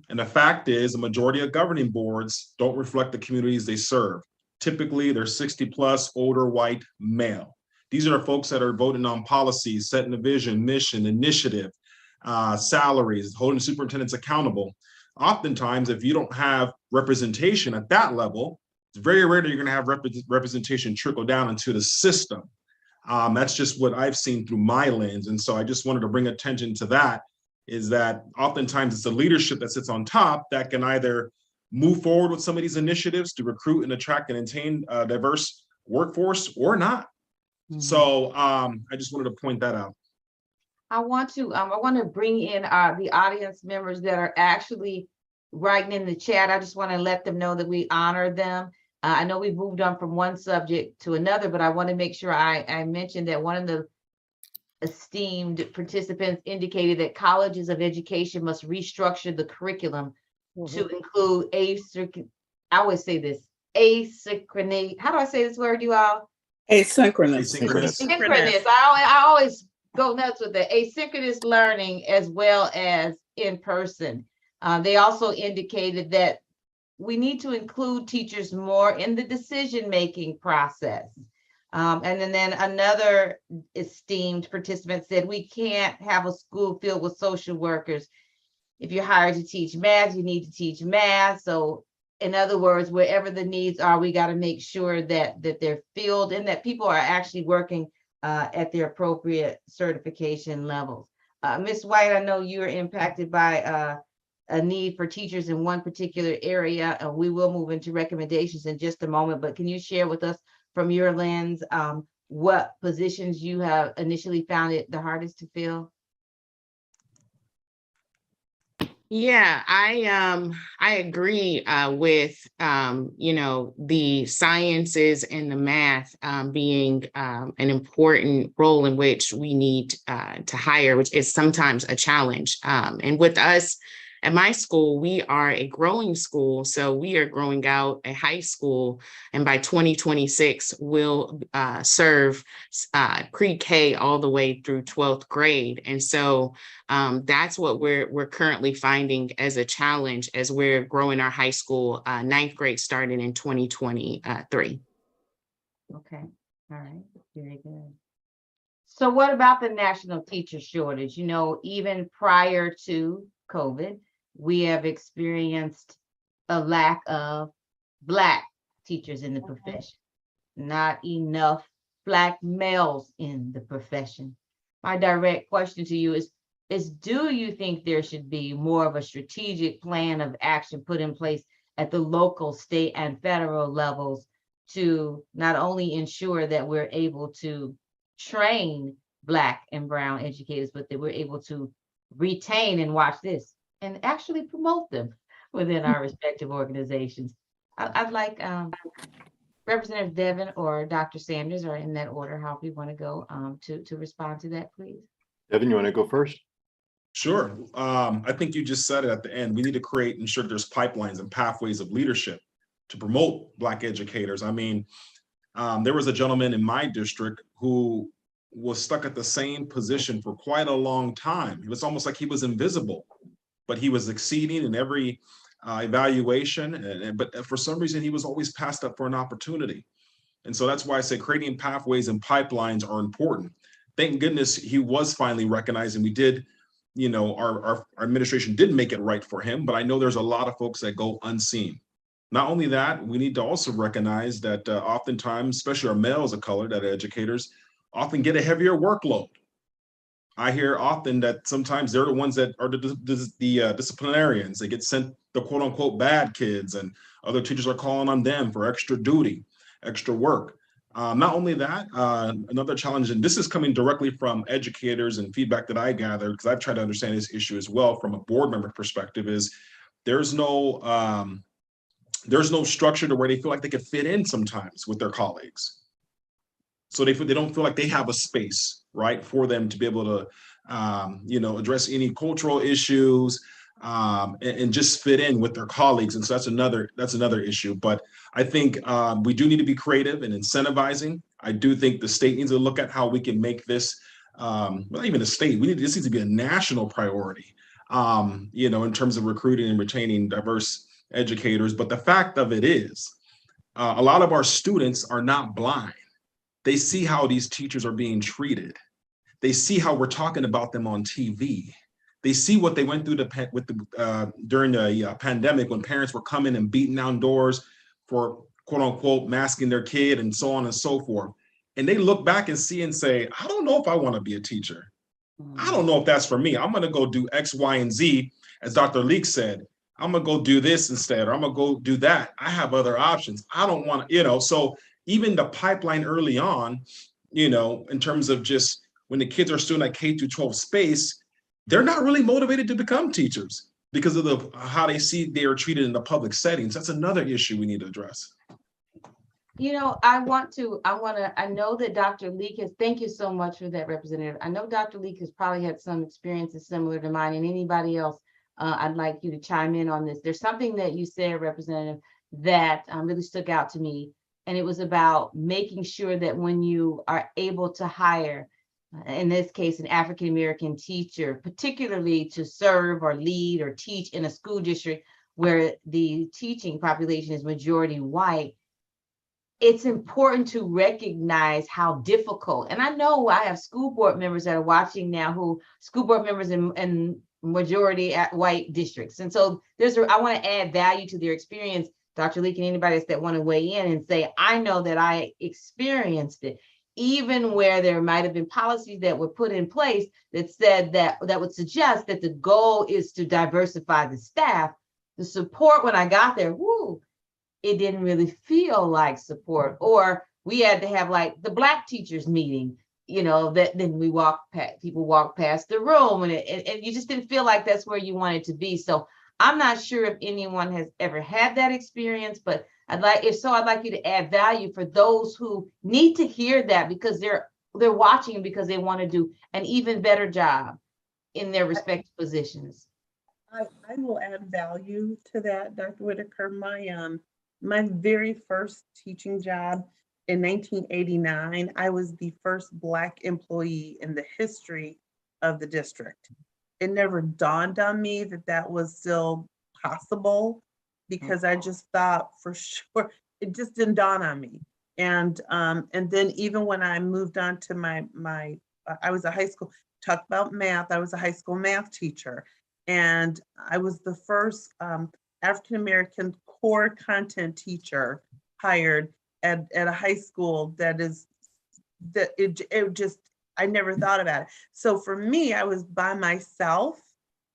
And the fact is, the majority of governing boards don't reflect the communities they serve. Typically, they're 60 plus, older, white, male. These are the folks that are voting on policies, setting the vision, mission, initiative, salaries, holding superintendents accountable. Oftentimes, if you don't have representation at that level, it's very rare that you're going to have representation trickle down into the system. That's just what I've seen through my lens. And so I just wanted to bring attention to that, is that oftentimes it's the leadership that sits on top that can either move forward with some of these initiatives to recruit and attract and maintain a diverse workforce or not. So I just wanted to point that out. I want to bring in the audience members that are actually writing in the chat. I just want to let them know that we honor them. I know we've moved on from one subject to another, but I want to make sure I mentioned that one of the esteemed participants indicated that colleges of education must restructure the curriculum to include I always say this, asynchronous. How do I say this word, you all? Asynchronous. Asynchronous. I always go nuts with the asynchronous learning as well as in person. They also indicated that we need to include teachers more in the decision-making process. And then another esteemed participant said, we can't have a school filled with social workers. If you're hired to teach math, you need to teach math. So in other words, wherever the needs are, we got to make sure that they're filled and that people are actually working at their appropriate certification levels. Ms. White, I know you're impacted by a need for teachers in one particular area, and we will move into recommendations in just a moment, but can you share with us from your lens what positions you have initially found it the hardest to fill? Yeah, I agree with the sciences and the math being an important role in which we need to hire, which is sometimes a challenge. And with us at my school, we are a growing school, so we are growing out a high school, and by 2026, we'll serve pre-K all the way through 12th grade. And so that's what we're currently finding as a challenge as we're growing our high school, 9th grade starting in 2023. Okay, all right, very good. So what about the national teacher shortage? You know, even prior to COVID, we have experienced a lack of Black teachers in the profession, not enough Black males in the profession. My direct question to you is do you think there should be more of a strategic plan of action put in place at the local, state, and federal levels to not only ensure that we're able to train Black and brown educators, but that we're able to retain, and watch this, and actually promote them within our respective organizations? I'd like Representative Devon or Dr. Sanders, or in that order, how you want to go, to respond to that, please. Devin, you want to go first? Sure. I think you just said it at the end. We need to create and ensure there's pipelines and pathways of leadership to promote Black educators. I mean, there was a gentleman in my district who was stuck at the same position for quite a long time. It was almost like he was invisible, but he was exceeding in every evaluation. But for some reason, he was always passed up for an opportunity. And so that's why I say creating pathways and pipelines are important. Thank goodness he was finally recognized, and we did, our administration did make it right for him, but I know there's a lot of folks that go unseen. Not only that, we need to also recognize that oftentimes, especially our males of color, that educators often get a heavier workload. I hear often that sometimes they're the ones that are the disciplinarians. They get sent the quote unquote bad kids, and other teachers are calling on them for extra duty, extra work. Not only that, another challenge, and this is coming directly from educators and feedback that I gathered, because I've tried to understand this issue as well from a board member perspective, is there's no structure to where they feel like they could fit in sometimes with their colleagues. So they don't feel like they have a space, right, for them to be able to, address any cultural issues and just fit in with their colleagues. And so that's another issue. But I think we do need to be creative and incentivizing. I do think the state needs to look at how we can make this, not even a state, this needs to be a national priority. in terms of recruiting and retaining diverse educators. But the fact of it is, a lot of our students are not blind. They see how these teachers are being treated. They see how we're talking about them on TV. They see what they went through during the pandemic, when parents were coming and beating down doors for quote unquote masking their kid and so on and so forth. And they look back and see and say, I don't know if I want to be a teacher. I don't know if that's for me. I'm going to go do X, Y, and Z, as Dr. Leek said. I'm going to go do this instead, or I'm going to go do that. I have other options. I don't want to, so even the pipeline early on, in terms of just when the kids are still in that K through 12 space, they're not really motivated to become teachers because of how they see they are treated in the public settings. That's another issue we need to address. I know that Dr. Leek thank you so much for that, Representative. I know Dr. Leek has probably had some experiences similar to mine, and anybody else, I'd like you to chime in on this. There's something that you said, Representative, that really stuck out to me, and it was about making sure that when you are able to hire, in this case, an African-American teacher, particularly to serve or lead or teach in a school district where the teaching population is majority white, it's important to recognize how difficult, and I know I have school board members that are watching now school board members in majority white districts. And so I want to add value to their experience, Dr. Leek, and anybody else that want to weigh in and say, I know that I experienced it, even where there might have been policies that were put in place that said that would suggest that the goal is to diversify the staff. The support when I got there, it didn't really feel like support. Or we had to have like the Black teachers meeting, that then people walk past the room and you just didn't feel like that's where you wanted to be. So I'm not sure if anyone has ever had that experience, but I'd like you to add value for those who need to hear that, because they're watching because they want to do an even better job in their respective positions. I will add value to that, Dr. Whitaker. My very first teaching job in 1989, I was the first Black employee in the history of the district. It never dawned on me that was still possible, because I just thought for sure, it just didn't dawn on me. And then even when I moved on to I was a high school, talk about math, I was a high school math teacher. And I was the first African-American core content teacher hired at a high school I never thought about it. So for me, I was by myself,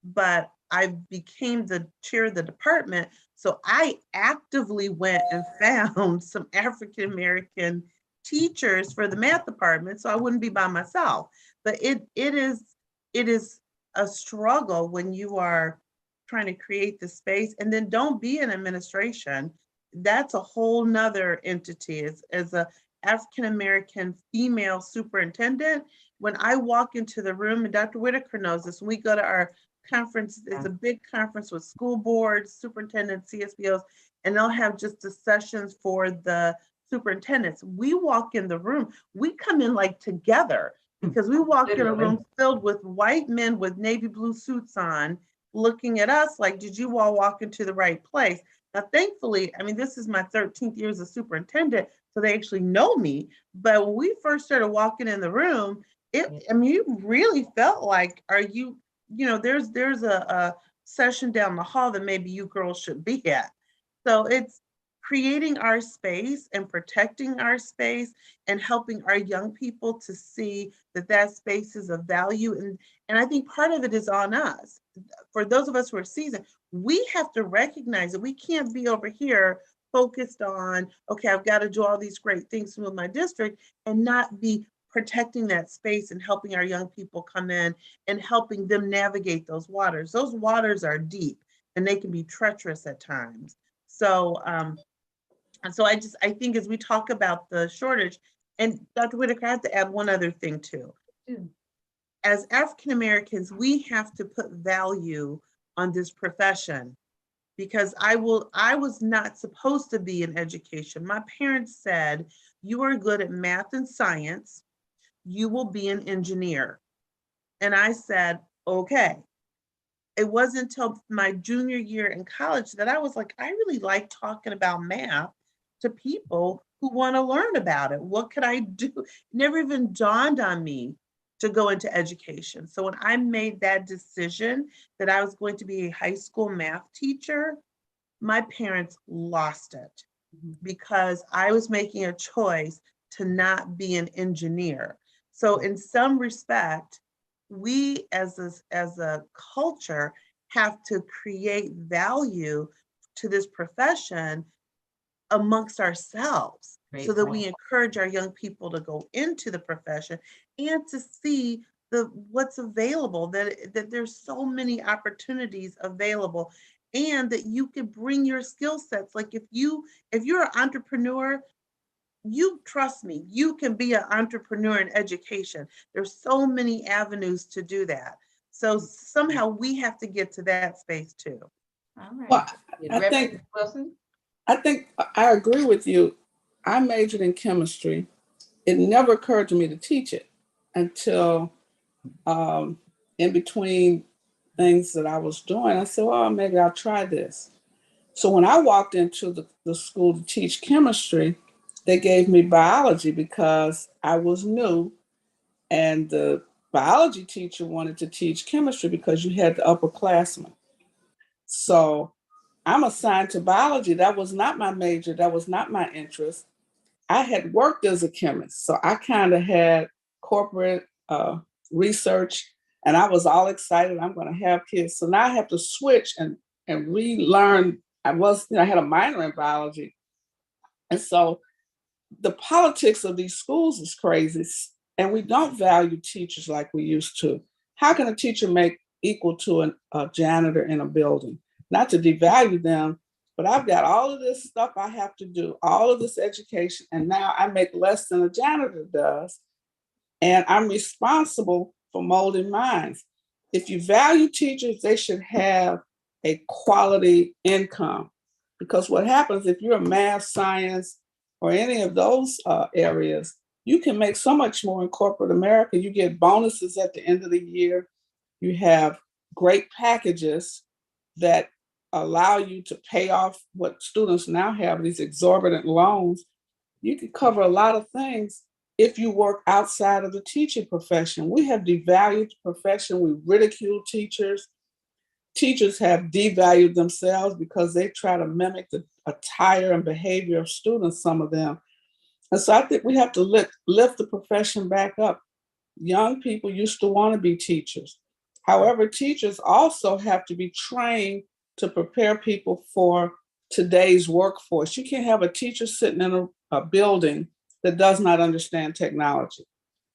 but I became the chair of the department. So I actively went and found some African-American teachers for the math department, so I wouldn't be by myself. But it is a struggle when you are trying to create the space, and then don't be in administration. That's a whole nother entity. As a African-American female superintendent, when I walk into the room, and Dr. Whitaker knows this, when we go to our conference, it's a big conference with school boards, superintendents, CSBOs, and they'll have just the sessions for the superintendents. We walk in the room, we come in like together, because we walk in a room filled with white men with navy blue suits on, looking at us like, did you all walk into the right place? Now, thankfully, this is my 13th year as a superintendent, so they actually know me. But when we first started walking in the room, you really felt like, there's a session down the hall that maybe you girls should be at. So it's creating our space and protecting our space and helping our young people to see that space is of value. And I think part of it is on us. For those of us who are seasoned, we have to recognize that we can't be over here focused on, okay, I've got to do all these great things with my district, and not be protecting that space and helping our young people come in and helping them navigate those waters. Those waters are deep and they can be treacherous at times. So, I think as we talk about the shortage, and Dr. Whitaker, I have to add one other thing too. As African Americans, we have to put value on this profession, because I was not supposed to be in education. My parents said, you are good at math and science, you will be an engineer. And I said, okay. it wasn't until my junior year in college that I was like, I really like talking about math to people who want to learn about it. What could I do? It never even dawned on me to go into education. So when I made that decision that I was going to be a high school math teacher, my parents lost it because I was making a choice to not be an engineer. So in some respect, we as a culture have to create value to this profession amongst ourselves Great so that point. we encourage our young people to go into the profession and to see what's available, that there's so many opportunities available, and that you can bring your skill sets. Like if you're an entrepreneur, you trust me, you can be an entrepreneur in education. There's so many avenues to do that. So somehow we have to get to that space too. All right. Well, I Reverend think Wilson? I think I agree with you. I majored in chemistry. It never occurred to me to teach it until in between things that I was doing. I said, well, maybe I'll try this. So when I walked into the school to teach chemistry, they gave me biology because I was new, and the biology teacher wanted to teach chemistry because you had the upperclassmen. So I'm assigned to biology. That was not my major. That was not my interest. I had worked as a chemist, so I kind of had corporate research, and I was all excited. I'm going to have kids. So now I have to switch and relearn. I had a minor in biology. And so the politics of these schools is crazy. And we don't value teachers like we used to. How can a teacher make equal to a janitor in a building? Not to devalue them, but I've got all of this stuff I have to do, all of this education, and now I make less than a janitor does. And I'm responsible for molding minds. If you value teachers, they should have a quality income. Because what happens if you're a math, science, or any of those areas, you can make so much more in corporate America. You get bonuses at the end of the year. You have great packages that allow you to pay off what students now have, these exorbitant loans. You can cover a lot of things if you work outside of the teaching profession. We have devalued the profession. We ridicule teachers. Teachers have devalued themselves because they try to mimic the attire and behavior of students, some of them. And so I think we have to lift the profession back up. Young people used to want to be teachers. However, teachers also have to be trained to prepare people for today's workforce. You can't have a teacher sitting in a building that does not understand technology.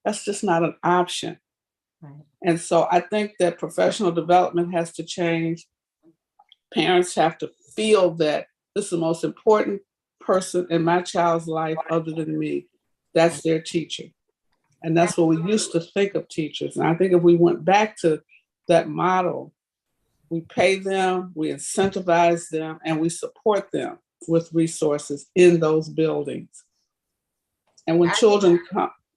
That's just not an option. Right. And so I think that professional development has to change. Parents have to feel that this is the most important person in my child's life other than me. That's their teacher. And that's what we used to think of teachers. And I think if we went back to that model, we pay them, we incentivize them, and we support them with resources in those buildings. And when children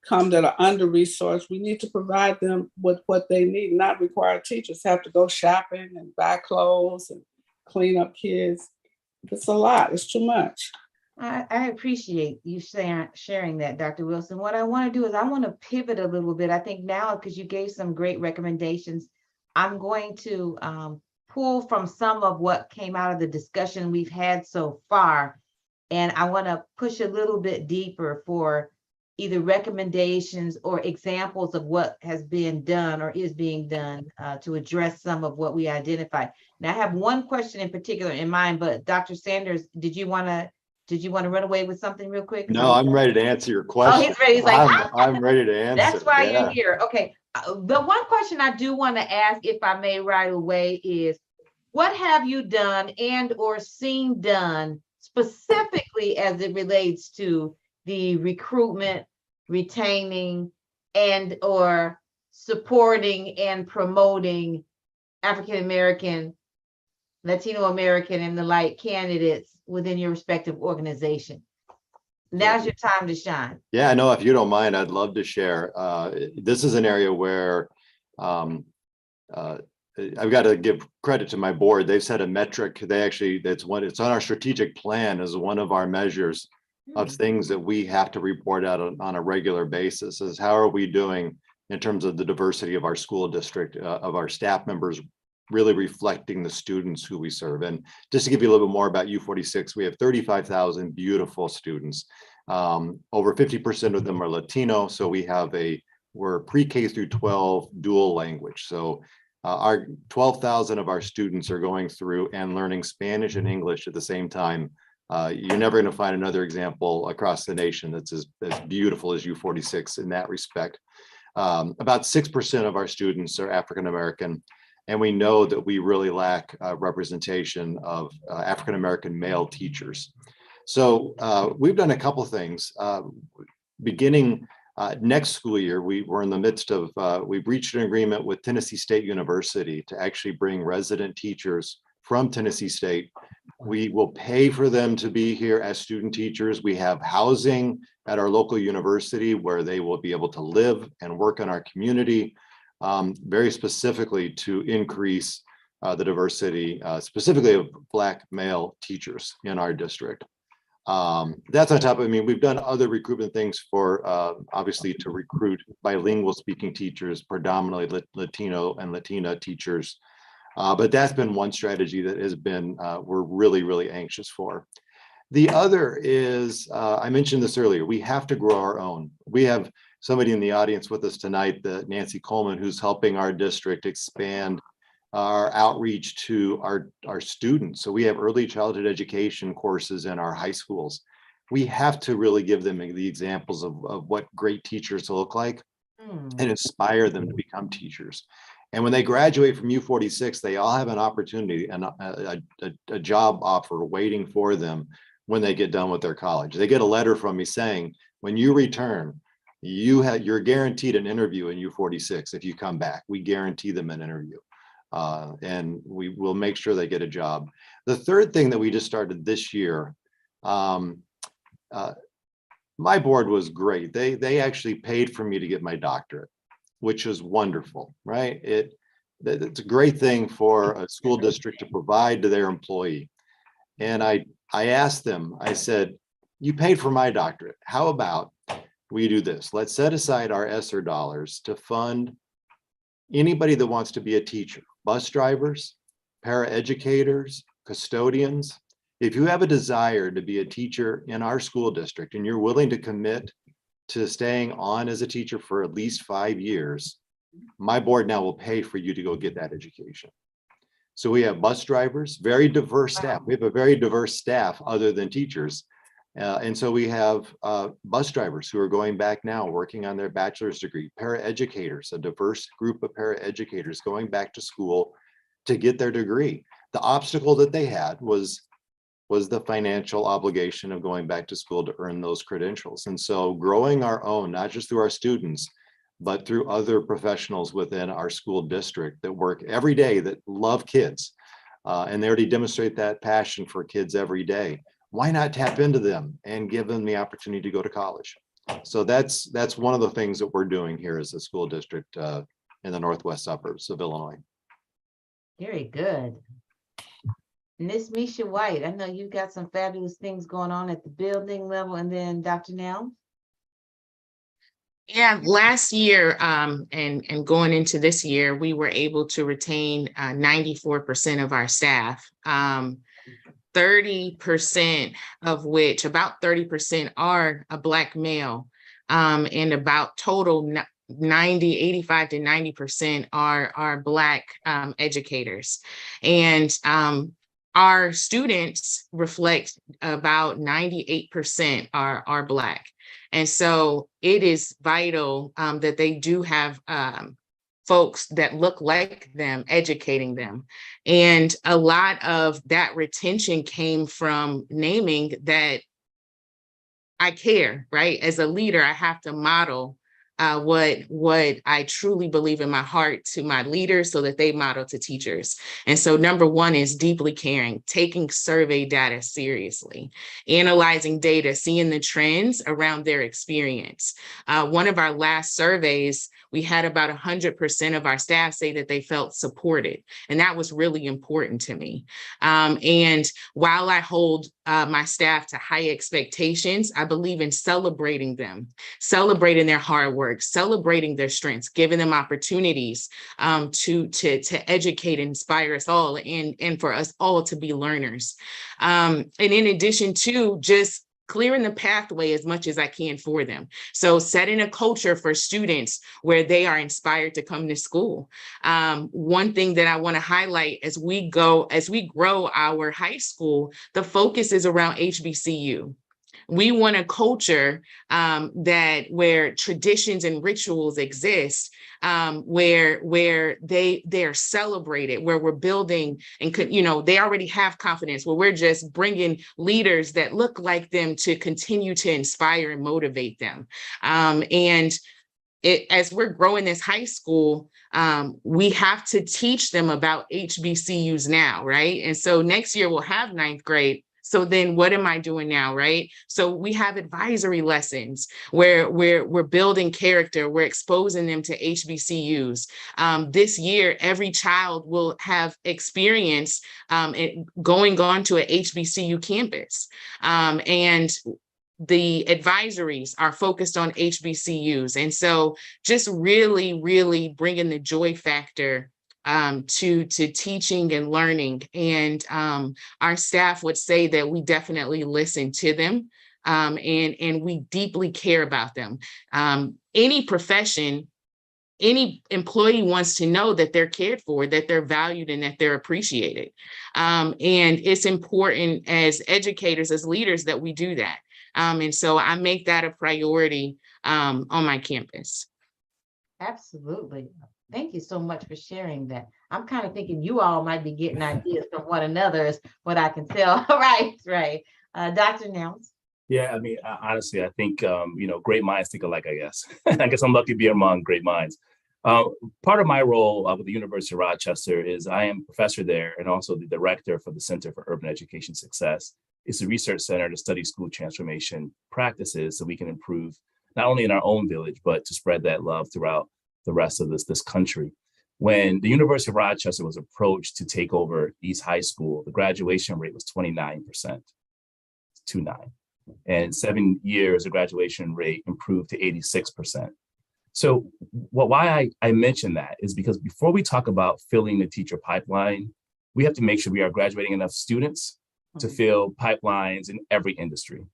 come that are under-resourced, we need to provide them with what they need, not require teachers have to go shopping and buy clothes and clean up kids. It's a lot. It's too much. I appreciate you sharing that, Dr. Wilson. What I want to do is I want to pivot a little bit. I think now, because you gave some great recommendations, I'm going to pull from some of what came out of the discussion we've had so far. And I want to push a little bit deeper for either recommendations or examples of what has been done or is being done to address some of what we identified. Now, I have one question in particular in mind, but Dr. Sanders, did you want to run away with something real quick? No, I'm ready to answer your question. Oh, he's ready. He's like, I'm ready to answer. That's why Yeah. you're here. Okay. The one question I do want to ask, if I may, right away is, what have you done and or seen done specifically as it relates to the recruitment, retaining, and or supporting and promoting African-American, Latino American, and the like candidates within your respective organization? Now's your time to shine. Yeah, no, if you don't mind, I'd love to share. This is an area where I've got to give credit to my board. They've set a metric. It's on our strategic plan as one of our measures of things that we have to report out on a regular basis, is how are we doing in terms of the diversity of our school district, of our staff members, really reflecting the students who we serve. And just to give you a little bit more about U46, we have 35,000 beautiful students. Over 50% of them are Latino. So we're pre-K through 12 dual language. So our 12,000 of our students are going through and learning Spanish and English at the same time. You're never going to find another example across the nation that's as beautiful as U46 in that respect. About 6% of our students are African American, and we know that we really lack representation of African American male teachers. So we've done a couple things. Beginning next school year, we're in the midst of, we've reached an agreement with Tennessee State University to actually bring resident teachers from Tennessee State. We will pay for them to be here as student teachers. We have housing at our local university where they will be able to live and work in our community, very specifically to increase the diversity, specifically of Black male teachers in our district. That's on top of, we've done other recruitment things for, obviously, to recruit bilingual speaking teachers, predominantly Latino and Latina teachers. But that's been one strategy that has been, we're really, really anxious for. The other is, I mentioned this earlier, we have to grow our own. We have somebody in the audience with us tonight, Nancy Coleman, who's helping our district expand our outreach to our students. So we have early childhood education courses in our high schools. We have to really give them the examples of what great teachers look like and inspire them to become teachers. And when they graduate from U46, they all have an opportunity and a job offer waiting for them when they get done with their college. They get a letter from me saying, when you return, you're guaranteed an interview in U46 if you come back. We guarantee them an interview. And we will make sure they get a job. The third thing that we just started this year, my board was great. They actually paid for me to get my doctorate, which is wonderful, right? It's a great thing for a school district to provide to their employee. And I asked them, I said, you paid for my doctorate. How about we do this? Let's set aside our ESSER dollars to fund anybody that wants to be a teacher, bus drivers, paraeducators, custodians. If you have a desire to be a teacher in our school district and you're willing to commit to staying on as a teacher for at least 5 years, my board now will pay for you to go get that education. So we have bus drivers, very diverse staff. We have a very diverse staff other than teachers. And so we have bus drivers who are going back now working on their bachelor's degree, paraeducators, a diverse group of paraeducators going back to school to get their degree. The obstacle that they had was the financial obligation of going back to school to earn those credentials. And so growing our own, not just through our students, but through other professionals within our school district that work every day, that love kids, and they already demonstrate that passion for kids every day. Why not tap into them and give them the opportunity to go to college? So that's one of the things that we're doing here as a school district in the northwest suburbs of Illinois. Very good. Miss Misha White, I know you've got some fabulous things going on at the building level, and then Dr. Nell. Yeah, last year and going into this year, we were able to retain 94% of our staff. 30% of which, about 30% are a Black male, and about total 85 to 90% are Black educators. And our students reflect about 98% are Black. And so it is vital that they do have folks that look like them educating them. And a lot of that retention came from naming that I care, right? As a leader, I have to model what I truly believe in my heart to my leaders so that they model to teachers. And so number one is deeply caring, taking survey data seriously, analyzing data, seeing the trends around their experience. One of our last surveys, we had about 100% of our staff say that they felt supported. And that was really important to me. And while I hold my staff to high expectations, I believe in celebrating them, celebrating their hard work, celebrating their strengths, giving them opportunities to educate and inspire us all and for us all to be learners. And in addition to just clearing the pathway as much as I can for them. So setting a culture for students where they are inspired to come to school. One thing that I want to highlight as we grow our high school, the focus is around HBCU. We want a culture where traditions and rituals exist, where they're celebrated, where we're building and they already have confidence, where we're just bringing leaders that look like them to continue to inspire and motivate them. As we're growing this high school, we have to teach them about HBCUs now, right? And so next year we'll have 9th grade. So then what am I doing now, right? So we have advisory lessons where we're building character, we're exposing them to HBCUs. This year, every child will have experience going on to an HBCU campus. And the advisories are focused on HBCUs. And so just really, really bringing the joy factor to teaching and learning. And our staff would say that we definitely listen to them and we deeply care about them. Any profession, any employee wants to know that they're cared for, that they're valued, and that they're appreciated. And it's important as educators, as leaders, that we do that. And so I make that a priority on my campus. Absolutely. Thank you so much for sharing that. I'm kind of thinking you all might be getting ideas from one another is what I can tell. Right. Dr. Nels. Yeah, I mean, honestly, I think, great minds think alike, I guess. I guess I'm lucky to be among great minds. Part of my role with the University of Rochester is I am professor there and also the director for the Center for Urban Education Success. It's a research center to study school transformation practices so we can improve not only in our own village, but to spread that love throughout the rest of this country. When the University of Rochester was approached to take over East High School, the graduation rate was 29%, 29. And in 7 years, the graduation rate improved to 86%. So why I mention that is because before we talk about filling the teacher pipeline, we have to make sure we are graduating enough students to fill pipelines in every industry.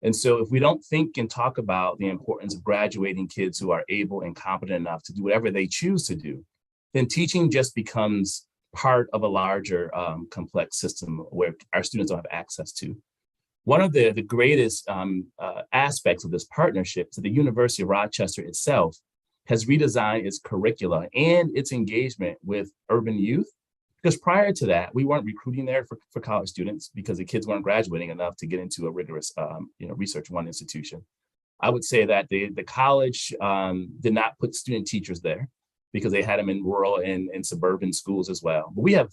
And so if we don't think and talk about the importance of graduating kids who are able and competent enough to do whatever they choose to do, then teaching just becomes part of a larger complex system where our students don't have access to. One of the greatest aspects of this partnership is that the University of Rochester itself has redesigned its curricula and its engagement with urban youth. Because prior to that, we weren't recruiting there for college students because the kids weren't graduating enough to get into a rigorous Research One institution. I would say that the college did not put student teachers there because they had them in rural and suburban schools as well. But we have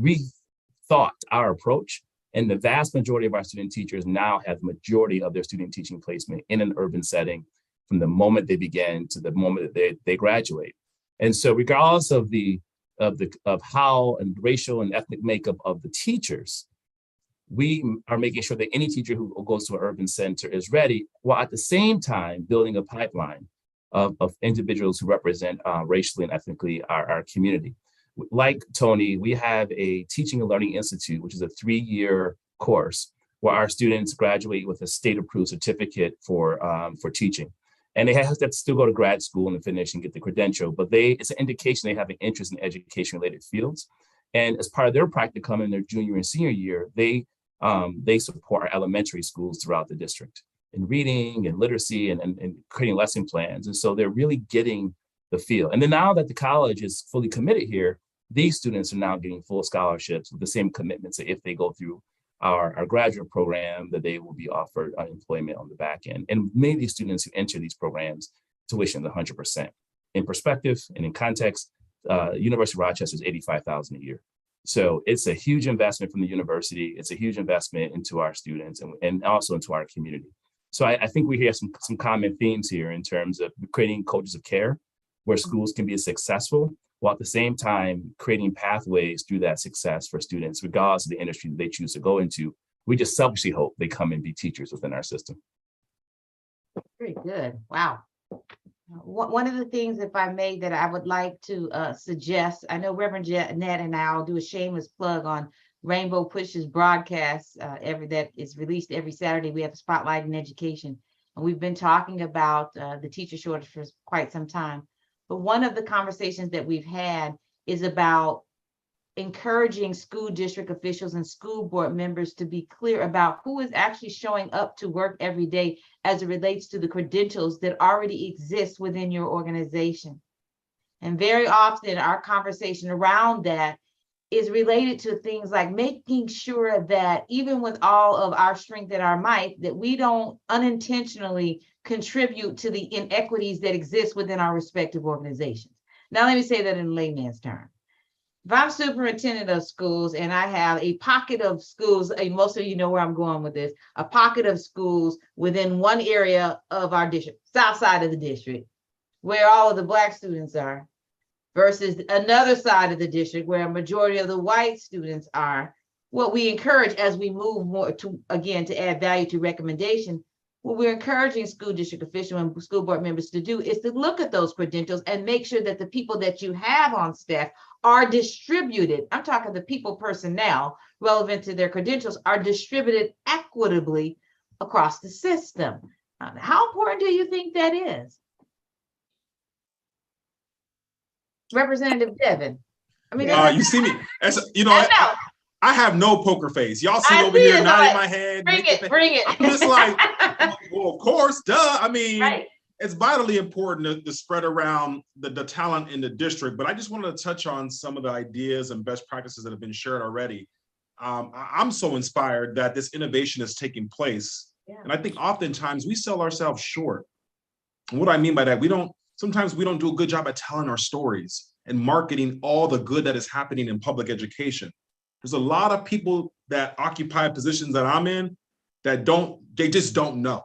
rethought our approach, and the vast majority of our student teachers now have the majority of their student teaching placement in an urban setting from the moment they begin to the moment that they graduate. And so regardless of how and racial and ethnic makeup of the teachers, we are making sure that any teacher who goes to an urban center is ready, while at the same time building a pipeline of individuals who represent racially and ethnically our community. Like Tony, we have a Teaching and Learning Institute, which is a 3-year course where our students graduate with a state-approved certificate for teaching. And they have to still go to grad school and finish and get the credential, but it's an indication they have an interest in education-related fields. And as part of their practicum in their junior and senior year, they support our elementary schools throughout the district in reading and literacy and creating lesson plans. And so they're really getting the feel. And then now that the college is fully committed here, these students are now getting full scholarships with the same commitments that if they go through our graduate program, that they will be offered employment on the back end. And many of these students who enter these programs tuition is 100%. In perspective and in context, University of Rochester is $85,000 a year. So it's a huge investment from the university. It's a huge investment into our students and also into our community. So I think we hear some common themes here in terms of creating cultures of care where schools can be successful, while at the same time creating pathways through that success for students, regardless of the industry that they choose to go into. We just selfishly hope they come and be teachers within our system. Very good. Wow. One of the things, if I may, that I would like to suggest, I know Reverend Jeanette and I'll do a shameless plug on Rainbow Push's broadcast that is released every Saturday. We have a Spotlight in Education, and we've been talking about the teacher shortage for quite some time. But one of the conversations that we've had is about encouraging school district officials and school board members to be clear about who is actually showing up to work every day as it relates to the credentials that already exist within your organization. And very often our conversation around that is related to things like making sure that even with all of our strength and our might, that we don't unintentionally contribute to the inequities that exist within our respective organizations. Now, let me say that in layman's terms. If I'm superintendent of schools and I have a pocket of schools, and most of you know where I'm going with this, a pocket of schools within one area of our district, south side of the district, where all of the Black students are, versus another side of the district where a majority of the white students are, what we encourage as we move more to, again, to add value to recommendation, what we're encouraging school district officials and school board members to do is to look at those credentials and make sure that the people that you have on staff are distributed. I'm talking the people personnel relevant to their credentials are distributed equitably across the system. How important do you think that is? Representative Devin. I mean, you see me, as you know, I have no poker face. Y'all see over here nodding my head. Bring it. I'm just like, well, of course, duh. I mean, right. It's vitally important to spread around the talent in the district, but I just wanted to touch on some of the ideas and best practices that have been shared already. I'm so inspired that this innovation is taking place. Yeah. And I think oftentimes we sell ourselves short. And what I mean by that, sometimes we don't do a good job at telling our stories and marketing all the good that is happening in public education. There's a lot of people that occupy positions that I'm in that they just don't know.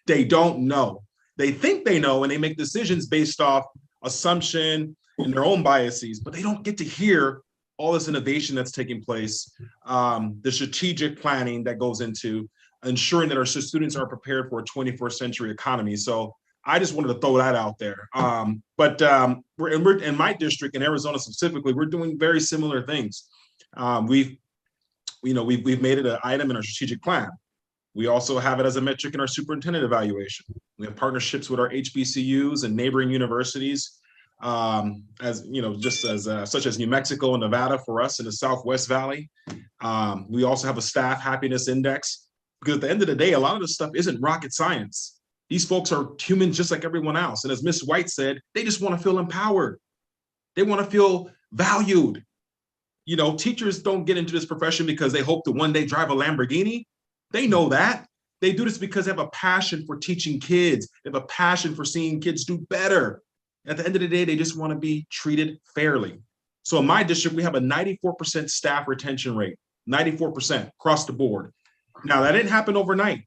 They don't know. They think they know and they make decisions based off assumption and their own biases, but they don't get to hear all this innovation that's taking place, the strategic planning that goes into ensuring that our students are prepared for a 21st century economy. So I just wanted to throw that out there. But we're in my district, in Arizona specifically, we're doing very similar things. We've made it an item in our strategic plan. We also have it as a metric in our superintendent evaluation. We have partnerships with our HBCUs and neighboring universities, such as New Mexico and Nevada for us in the Southwest Valley. We also have a staff happiness index, because at the end of the day, a lot of this stuff isn't rocket science. These folks are humans just like everyone else. And as Ms. White said, they just want to feel empowered. They want to feel valued. You know, teachers don't get into this profession because they hope to one day drive a Lamborghini. They know that. They do this because they have a passion for teaching kids. They have a passion for seeing kids do better. At the end of the day, they just want to be treated fairly. So in my district, we have a 94% staff retention rate, 94% across the board. Now, that didn't happen overnight.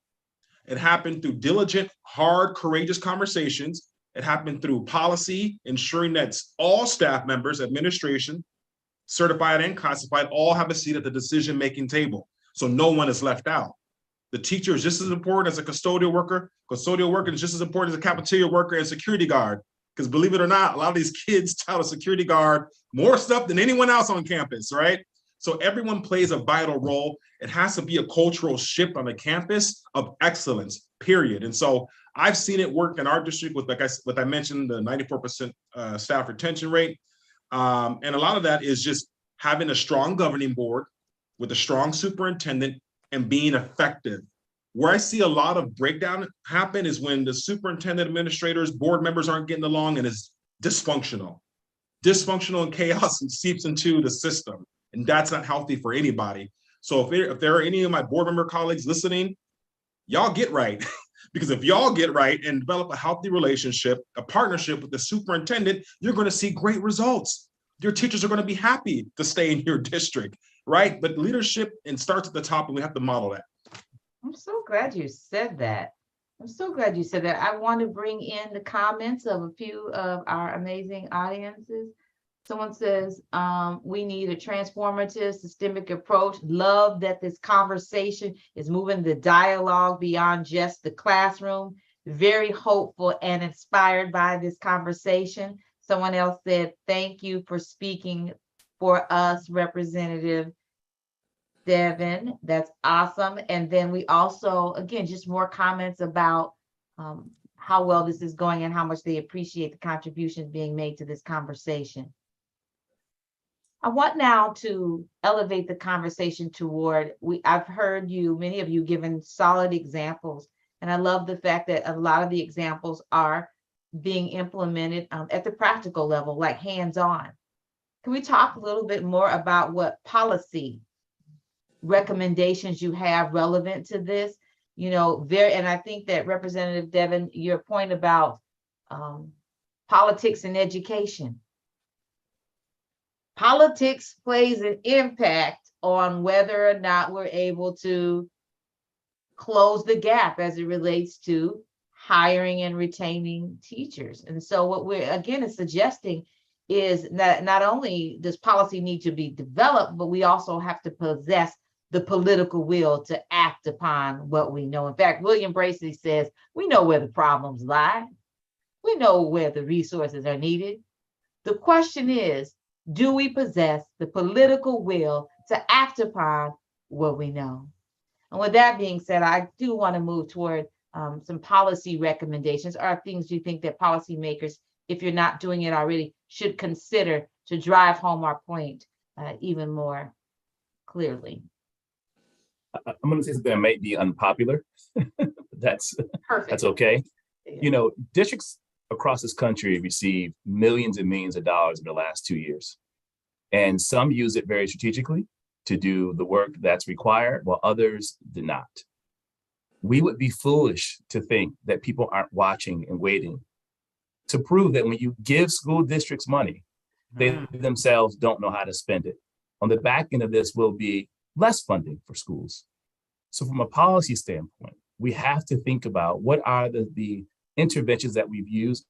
It happened through diligent, hard, courageous conversations. It happened through policy, ensuring that all staff members, administration, certified and classified, all have a seat at the decision-making table. So no one is left out. The teacher is just as important as a custodial worker. Custodial worker is just as important as a cafeteria worker and security guard. Because believe it or not, a lot of these kids tell a security guard more stuff than anyone else on campus, right? So everyone plays a vital role. It has to be a cultural shift on the campus of excellence, period. And so I've seen it work in our district with, like I mentioned, the 94% staff retention rate. And a lot of that is just having a strong governing board with a strong superintendent and being effective. Where I see a lot of breakdown happen is when the superintendent, administrators, board members aren't getting along and it's dysfunctional. Dysfunctional and chaos seeps into the system, and that's not healthy for anybody. So if there are any of my board member colleagues listening, y'all get right. Because if y'all get right and develop a healthy relationship, a partnership with the superintendent, you're going to see great results. Your teachers are going to be happy to stay in your district, right? But leadership starts at the top, and we have to model that. I'm so glad you said that. I'm so glad you said that. I want to bring in the comments of a few of our amazing audiences. Someone says, we need a transformative systemic approach. Love that this conversation is moving the dialogue beyond just the classroom. Very hopeful and inspired by this conversation. Someone else said, thank you for speaking for us, Representative Devin. That's awesome. And then we also, again, just more comments about how well this is going and how much they appreciate the contributions being made to this conversation. I want now to elevate the conversation toward, I've heard you, many of you given solid examples, and I love the fact that a lot of the examples are being implemented at the practical level, like hands-on. Can we talk a little bit more about what policy recommendations you have relevant to this? You know, and I think that Representative Devin, your point about politics and education. Politics plays an impact on whether or not we're able to close the gap as it relates to hiring and retaining teachers. And so what we're again is suggesting is that not only does policy need to be developed, but we also have to possess the political will to act upon what we know. In fact, William Bracey says, we know where the problems lie. We know where the resources are needed. The question is, do we possess the political will to act upon what we know? And with that being said, I do want to move toward some policy recommendations or things you think that policymakers, if you're not doing it already, should consider to drive home our point even more clearly. I'm going to say something that might be unpopular. That's Perfect. That's okay. You know, districts across this country receive millions and millions of dollars in the last 2 years. And some use it very strategically to do the work that's required, while others do not. We would be foolish to think that people aren't watching and waiting to prove that when you give school districts money, they themselves don't know how to spend it. On the back end of this will be less funding for schools. So from a policy standpoint, we have to think about what are the interventions that we've used,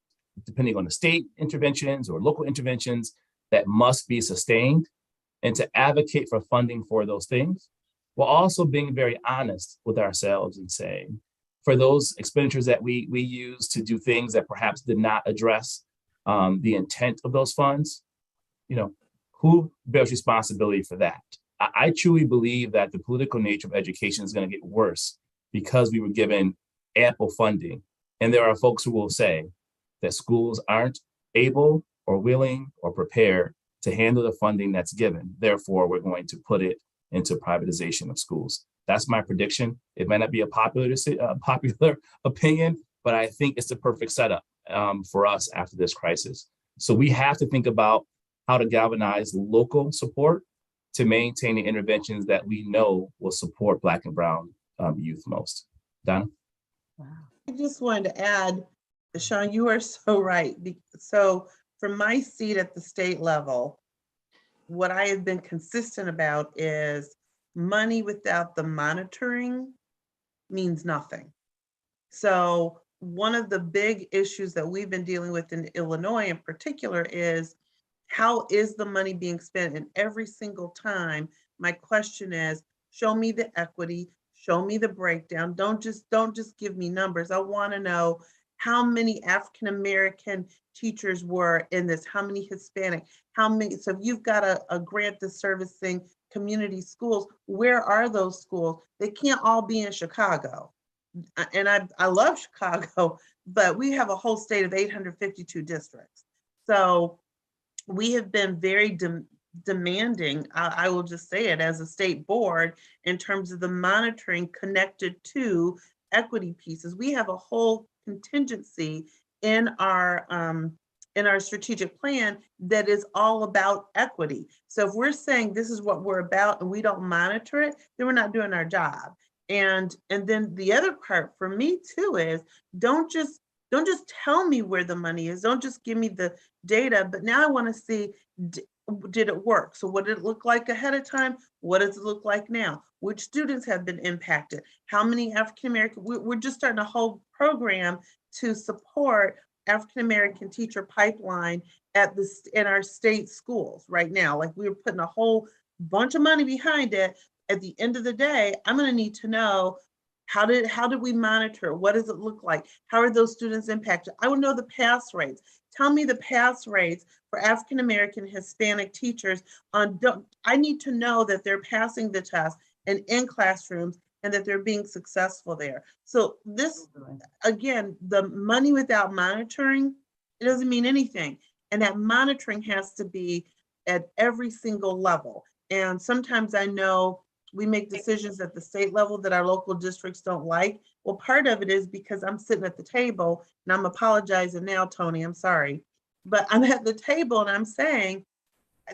depending on the state interventions or local interventions, that must be sustained, and to advocate for funding for those things, while also being very honest with ourselves and saying, for those expenditures that we use to do things that perhaps did not address the intent of those funds, you know, who bears responsibility for that? I truly believe that the political nature of education is going to get worse because we were given ample funding. And there are folks who will say that schools aren't able or willing or prepared to handle the funding that's given. Therefore, we're going to put it into privatization of schools. That's my prediction. It might not be a popular opinion, but I think it's the perfect setup for us after this crisis. So we have to think about how to galvanize local support to maintain the interventions that we know will support Black and Brown youth most. Donna? Wow. I just wanted to add, Sean, you are so right. So from my seat at the state level, what I have been consistent about is money without the monitoring means nothing. So one of the big issues that we've been dealing with in Illinois in particular is, how is the money being spent? And every single time, my question is, show me the equity, show me the breakdown. Don't just give me numbers. I want to know how many African-American teachers were in this, how many Hispanic, how many. So if you've got a grant that's servicing community schools, where are those schools? They can't all be in Chicago. And I love Chicago, but we have a whole state of 852 districts. So we have been very demanding, I will just say it, as a state board, in terms of the monitoring connected to equity pieces. We have a whole contingency in our strategic plan that is all about equity. So if we're saying this is what we're about and we don't monitor it, then we're not doing our job. And then the other part for me too is don't just tell me where the money is. Don't just give me the data, but now I want to see, did it work? So what did it look like ahead of time? What does it look like now? Which students have been impacted? How many African American? We're just starting a whole program to support African American teacher pipeline in our state schools right now. Like, we're putting a whole bunch of money behind it. At the end of the day, I'm going to need to know, how did we monitor? What does it look like? How are those students impacted? I would know the pass rates. Tell me the pass rates for African American, Hispanic teachers. I need to know that they're passing the test and in classrooms, and that they're being successful there. So this, again, the money without monitoring, it doesn't mean anything. And that monitoring has to be at every single level. And sometimes I know we make decisions at the state level that our local districts don't like. Well, part of it is because I'm sitting at the table, and I'm apologizing now, Tony, I'm sorry, but I'm at the table and I'm saying,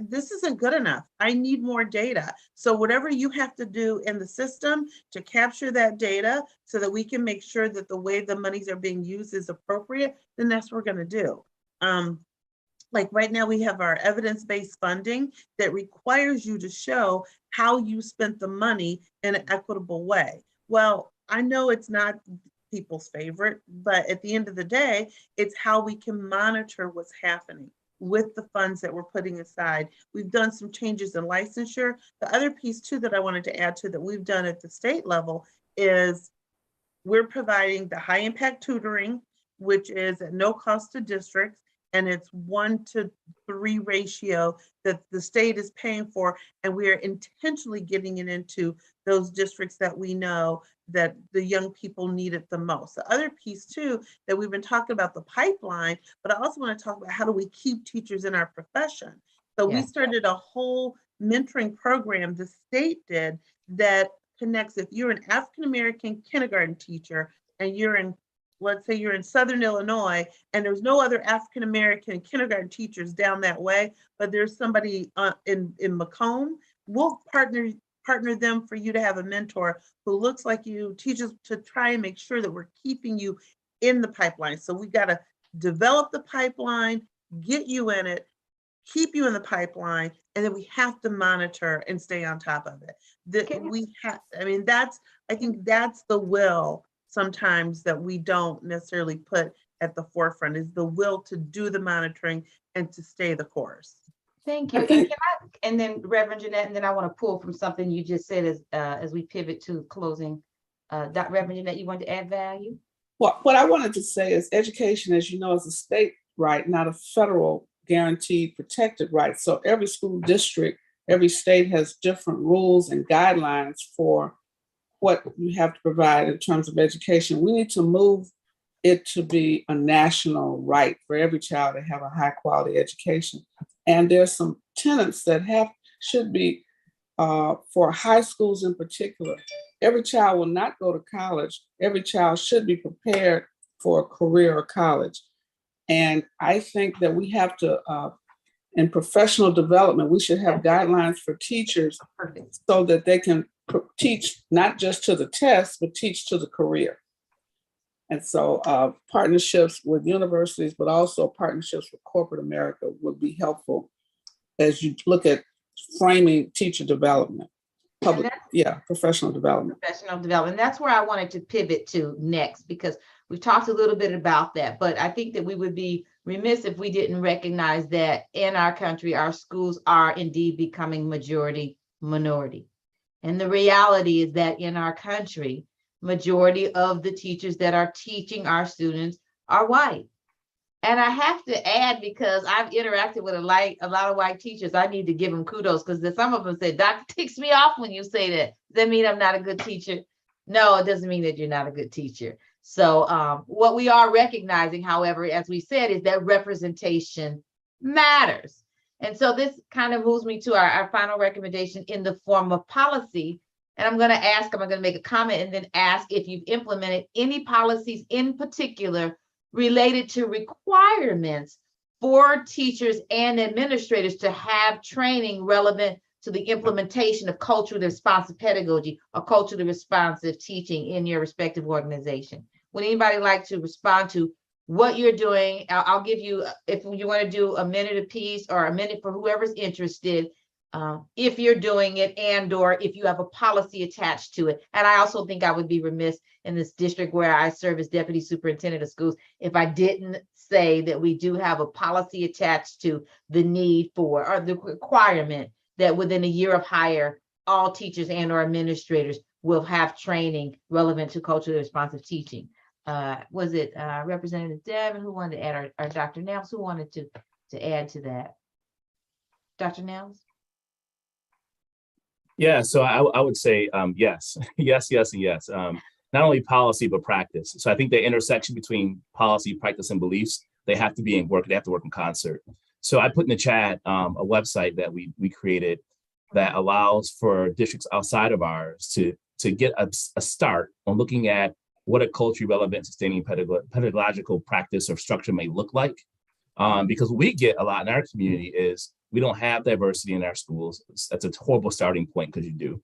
this isn't good enough. I need more data. So whatever you have to do in the system to capture that data so that we can make sure that the way the monies are being used is appropriate, then that's what we're going to do. Like right now we have our evidence-based funding that requires you to show how you spent the money in an equitable way. Well, I know it's not people's favorite, but at the end of the day, it's how we can monitor what's happening with the funds that we're putting aside. We've done some changes in licensure. The other piece too that I wanted to add to that we've done at the state level is we're providing the high impact tutoring, which is at no cost to districts, and it's 1-to-3 ratio that the state is paying for. And we are intentionally getting it into those districts that we know that the young people need it the most. The other piece too, that we've been talking about the pipeline, but I also want to talk about how do we keep teachers in our profession. So we started a whole mentoring program the state did that connects, if you're an African-American kindergarten teacher and you're in, let's say you're in Southern Illinois and there's no other African-American kindergarten teachers down that way, but there's somebody in Macomb, we'll partner them for you to have a mentor who looks like you, teaches to try and make sure that we're keeping you in the pipeline. So we got to develop the pipeline, get you in it, keep you in the pipeline, and then we have to monitor and stay on top of it. I think that's the will sometimes that we don't necessarily put at the forefront, is the will to do the monitoring and to stay the course. Thank you. And then Reverend Jeanette, and then I want to pull from something you just said as we pivot to closing. Reverend Jeanette, you want to add value? Well, what I wanted to say is education, as you know, is a state right, not a federal guaranteed protected right. So every school district, every state has different rules and guidelines for what you have to provide in terms of education. We need to move it to be a national right for every child to have a high quality education. And there's some tenets that should be for high schools in particular. Every child will not go to college. Every child should be prepared for a career or college. And I think that we have to, in professional development, we should have guidelines for teachers so that they can teach not just to the test, but teach to the career. And so partnerships with universities, but also partnerships with corporate America would be helpful as you look at framing teacher development, professional development. Professional development. That's where I wanted to pivot to next, because we've talked a little bit about that, but I think that we would be remiss if we didn't recognize that in our country, our schools are indeed becoming majority minority. And the reality is that in our country, majority of the teachers that are teaching our students are white. And I have to add, because I've interacted with a lot of white teachers, I need to give them kudos, because some of them say, "Doctor, ticks me off when you say that. Does that mean I'm not a good teacher?" No, it doesn't mean that you're not a good teacher. So what we are recognizing, however, as we said, is that representation matters. And so this kind of moves me to our final recommendation in the form of policy. And I'm going to make a comment and then ask if you've implemented any policies in particular related to requirements for teachers and administrators to have training relevant to the implementation of culturally responsive pedagogy or culturally responsive teaching in your respective organization? Would anybody like to respond to what you're doing? I'll give you, if you want to do a minute apiece or a minute for whoever's interested, if you're doing it and or if you have a policy attached to it. And I also think I would be remiss in this district where I serve as deputy superintendent of schools if I didn't say that we do have a policy attached to the need for or the requirement that within a year of hire, all teachers and or administrators will have training relevant to culturally responsive teaching. Was it Representative Devin who wanted to add, or Dr. Nels who wanted to add to that? Dr. Nels? Yeah, so I would say yes, yes, yes, and yes. Not only policy, but practice. So I think the intersection between policy, practice, and beliefs, they have to be in work, they have to work in concert. So I put in the chat a website that we created that allows for districts outside of ours to get a start on looking at what a culturally relevant, sustaining pedagogical practice or structure may look like. Because what we get a lot in our community is we don't have diversity in our schools. That's a horrible starting point because you do.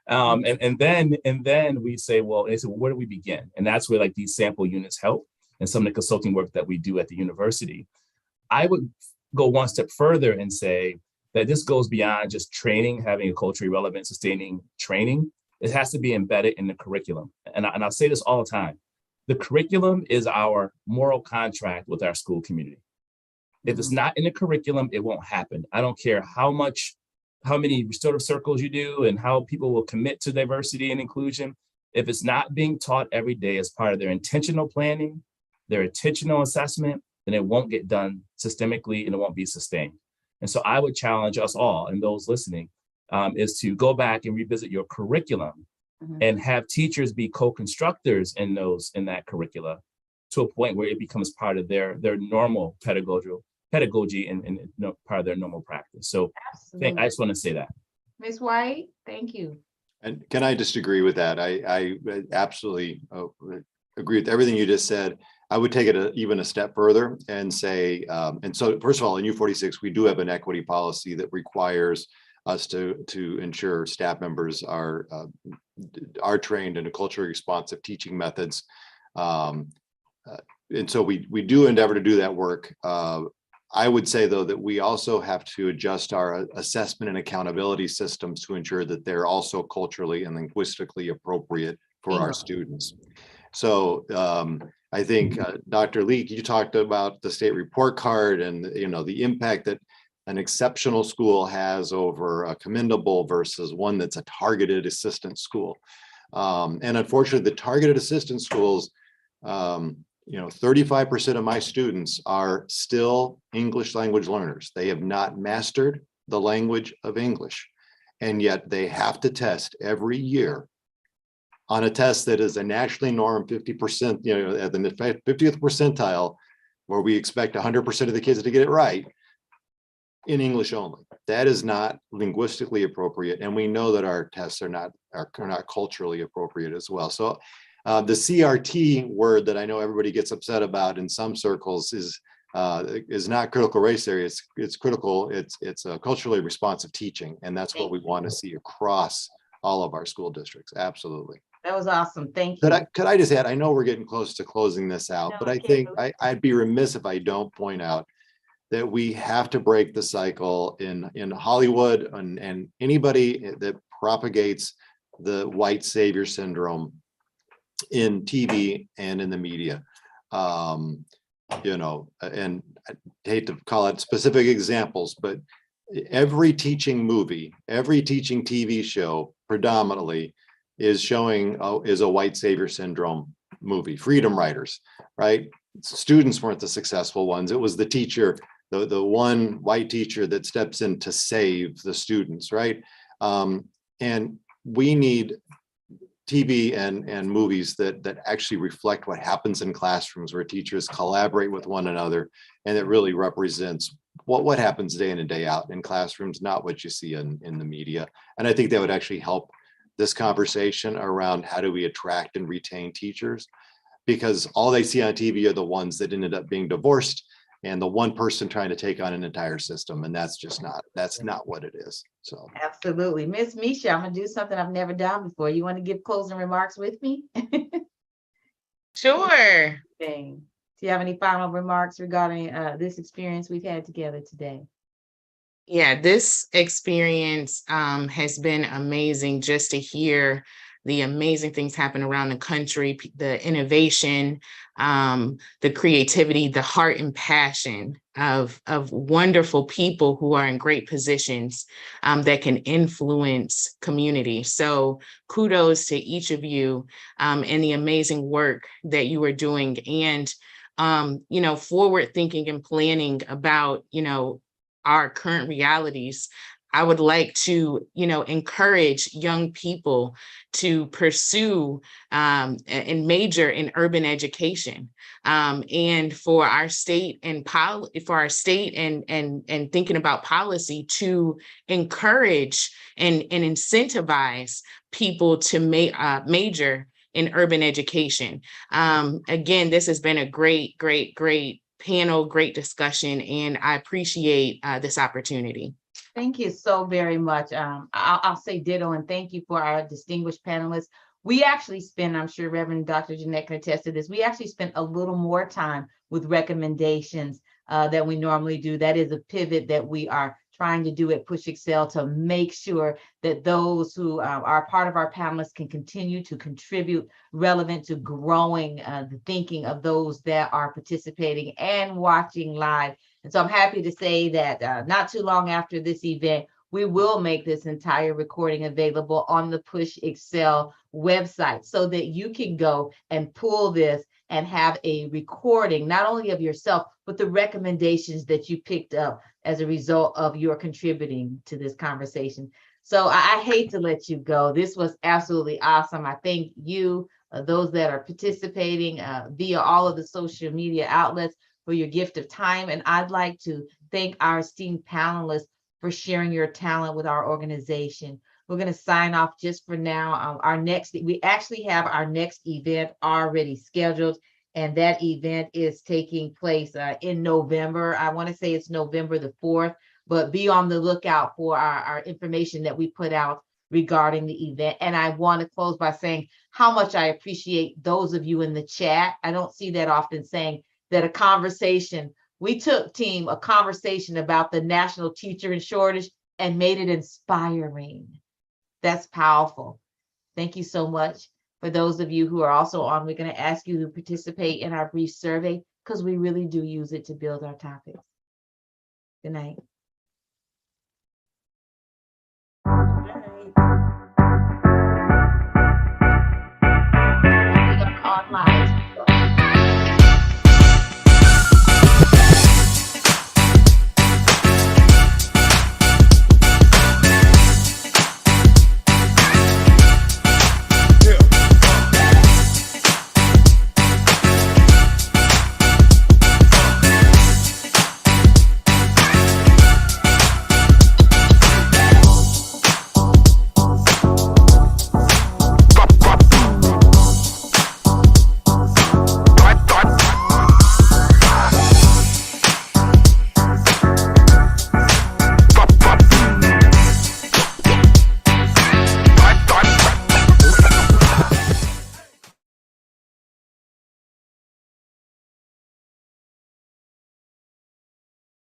And then we say, well, they say, well, where do we begin? And that's where like these sample units help and some of the consulting work that we do at the university. I would go one step further and say that this goes beyond just training, having a culturally relevant, sustaining training. It has to be embedded in the curriculum. And I'll say this all the time. The curriculum is our moral contract with our school community. If it's not in the curriculum, it won't happen. I don't care how many restorative circles you do and how people will commit to diversity and inclusion. If it's not being taught every day as part of their intentional planning, their intentional assessment, then it won't get done systemically and it won't be sustained. And so I would challenge us all and those listening is to go back and revisit your curriculum and have teachers be co-constructors in that curricula to a point where it becomes part of their normal pedagogy and part of their normal practice. So I just want to say that. Ms. White, thank you. And can I just agree with that? I absolutely agree with everything you just said. I would take it even a step further and say, and so first of all, in U46, we do have an equity policy that requires us to ensure staff members are trained in a culturally responsive teaching methods. And so we do endeavor to do that work. I would say, though, that we also have to adjust our assessment and accountability systems to ensure that they're also culturally and linguistically appropriate for our students. So I think, Dr. Leek, you talked about the state report card and the impact that an exceptional school has over a commendable versus one that's a targeted assistance school. And unfortunately, the targeted assistance schools, 35% of my students are still English language learners. They have not mastered the language of English, and yet they have to test every year on a test that is a nationally norm 50%, at the 50th percentile, where we expect 100% of the kids to get it right in English only. That is not linguistically appropriate, and we know that our tests are not culturally appropriate as well. So the CRT word that I know everybody gets upset about in some circles is not critical race theory. It's critical. It's a culturally responsive teaching, and that's what we want to see across all of our school districts. Absolutely. That was awesome. Thank you. Could I just add? I know we're getting close to closing this out, but I think I'd be remiss if I don't point out that we have to break the cycle in Hollywood and anybody that propagates the white savior syndrome in TV and in the media. And I hate to call it specific examples, but every teaching movie, every teaching TV show predominantly is showing is a white savior syndrome movie. Freedom Riders, right? Students weren't the successful ones. It was the teacher, the one white teacher that steps in to save the students, right? And we need TV and movies that actually reflect what happens in classrooms where teachers collaborate with one another, and it really represents what happens day in and day out in classrooms, not what you see in the media. And I think that would actually help this conversation around how do we attract and retain teachers, because all they see on TV are the ones that ended up being divorced and the one person trying to take on an entire system. And that's just not what it is. So. Absolutely. Miss Misha, I'm gonna do something I've never done before. You want to give closing remarks with me? Sure. Do you have any final remarks regarding this experience we've had together today? Yeah, this experience has been amazing, just to hear the amazing things happen around the country, the innovation, the creativity, the heart and passion of wonderful people who are in great positions that can influence community. So kudos to each of you and the amazing work that you are doing, and forward thinking and planning about our current realities. I would like to, encourage young people to pursue and major in urban education, and for our state and and thinking about policy to encourage and incentivize people to major in urban education. Again, this has been a great panel, great discussion, and I appreciate this opportunity. Thank you so very much. I'll say ditto and thank you for our distinguished panelists. We actually spend, I'm sure Reverend Dr. Jeanette can attest to this, we actually spent a little more time with recommendations than we normally do. That is a pivot that we are trying to do at Push Excel to make sure that those who are part of our panelists can continue to contribute relevant to growing the thinking of those that are participating and watching live. And so I'm happy to say that not too long after this event, we will make this entire recording available on the Push Excel website so that you can go and pull this and have a recording, not only of yourself, but the recommendations that you picked up as a result of your contributing to this conversation. So I hate to let you go. This was absolutely awesome. I thank you, those that are participating via all of the social media outlets, for your gift of time. And I'd like to thank our esteemed panelists for sharing your talent with our organization. We're going to sign off just for now. We actually have our next event already scheduled, and that event is taking place in November. I want to say it's November the 4th, but be on the lookout for our information that we put out regarding the event. And I want to close by saying how much I appreciate those of you in the chat. I don't see that often, saying that we took a conversation about the national teacher shortage and made it inspiring. That's powerful. Thank you so much. For those of you who are also on, we're going to ask you to participate in our brief survey because we really do use it to build our topics. Good night.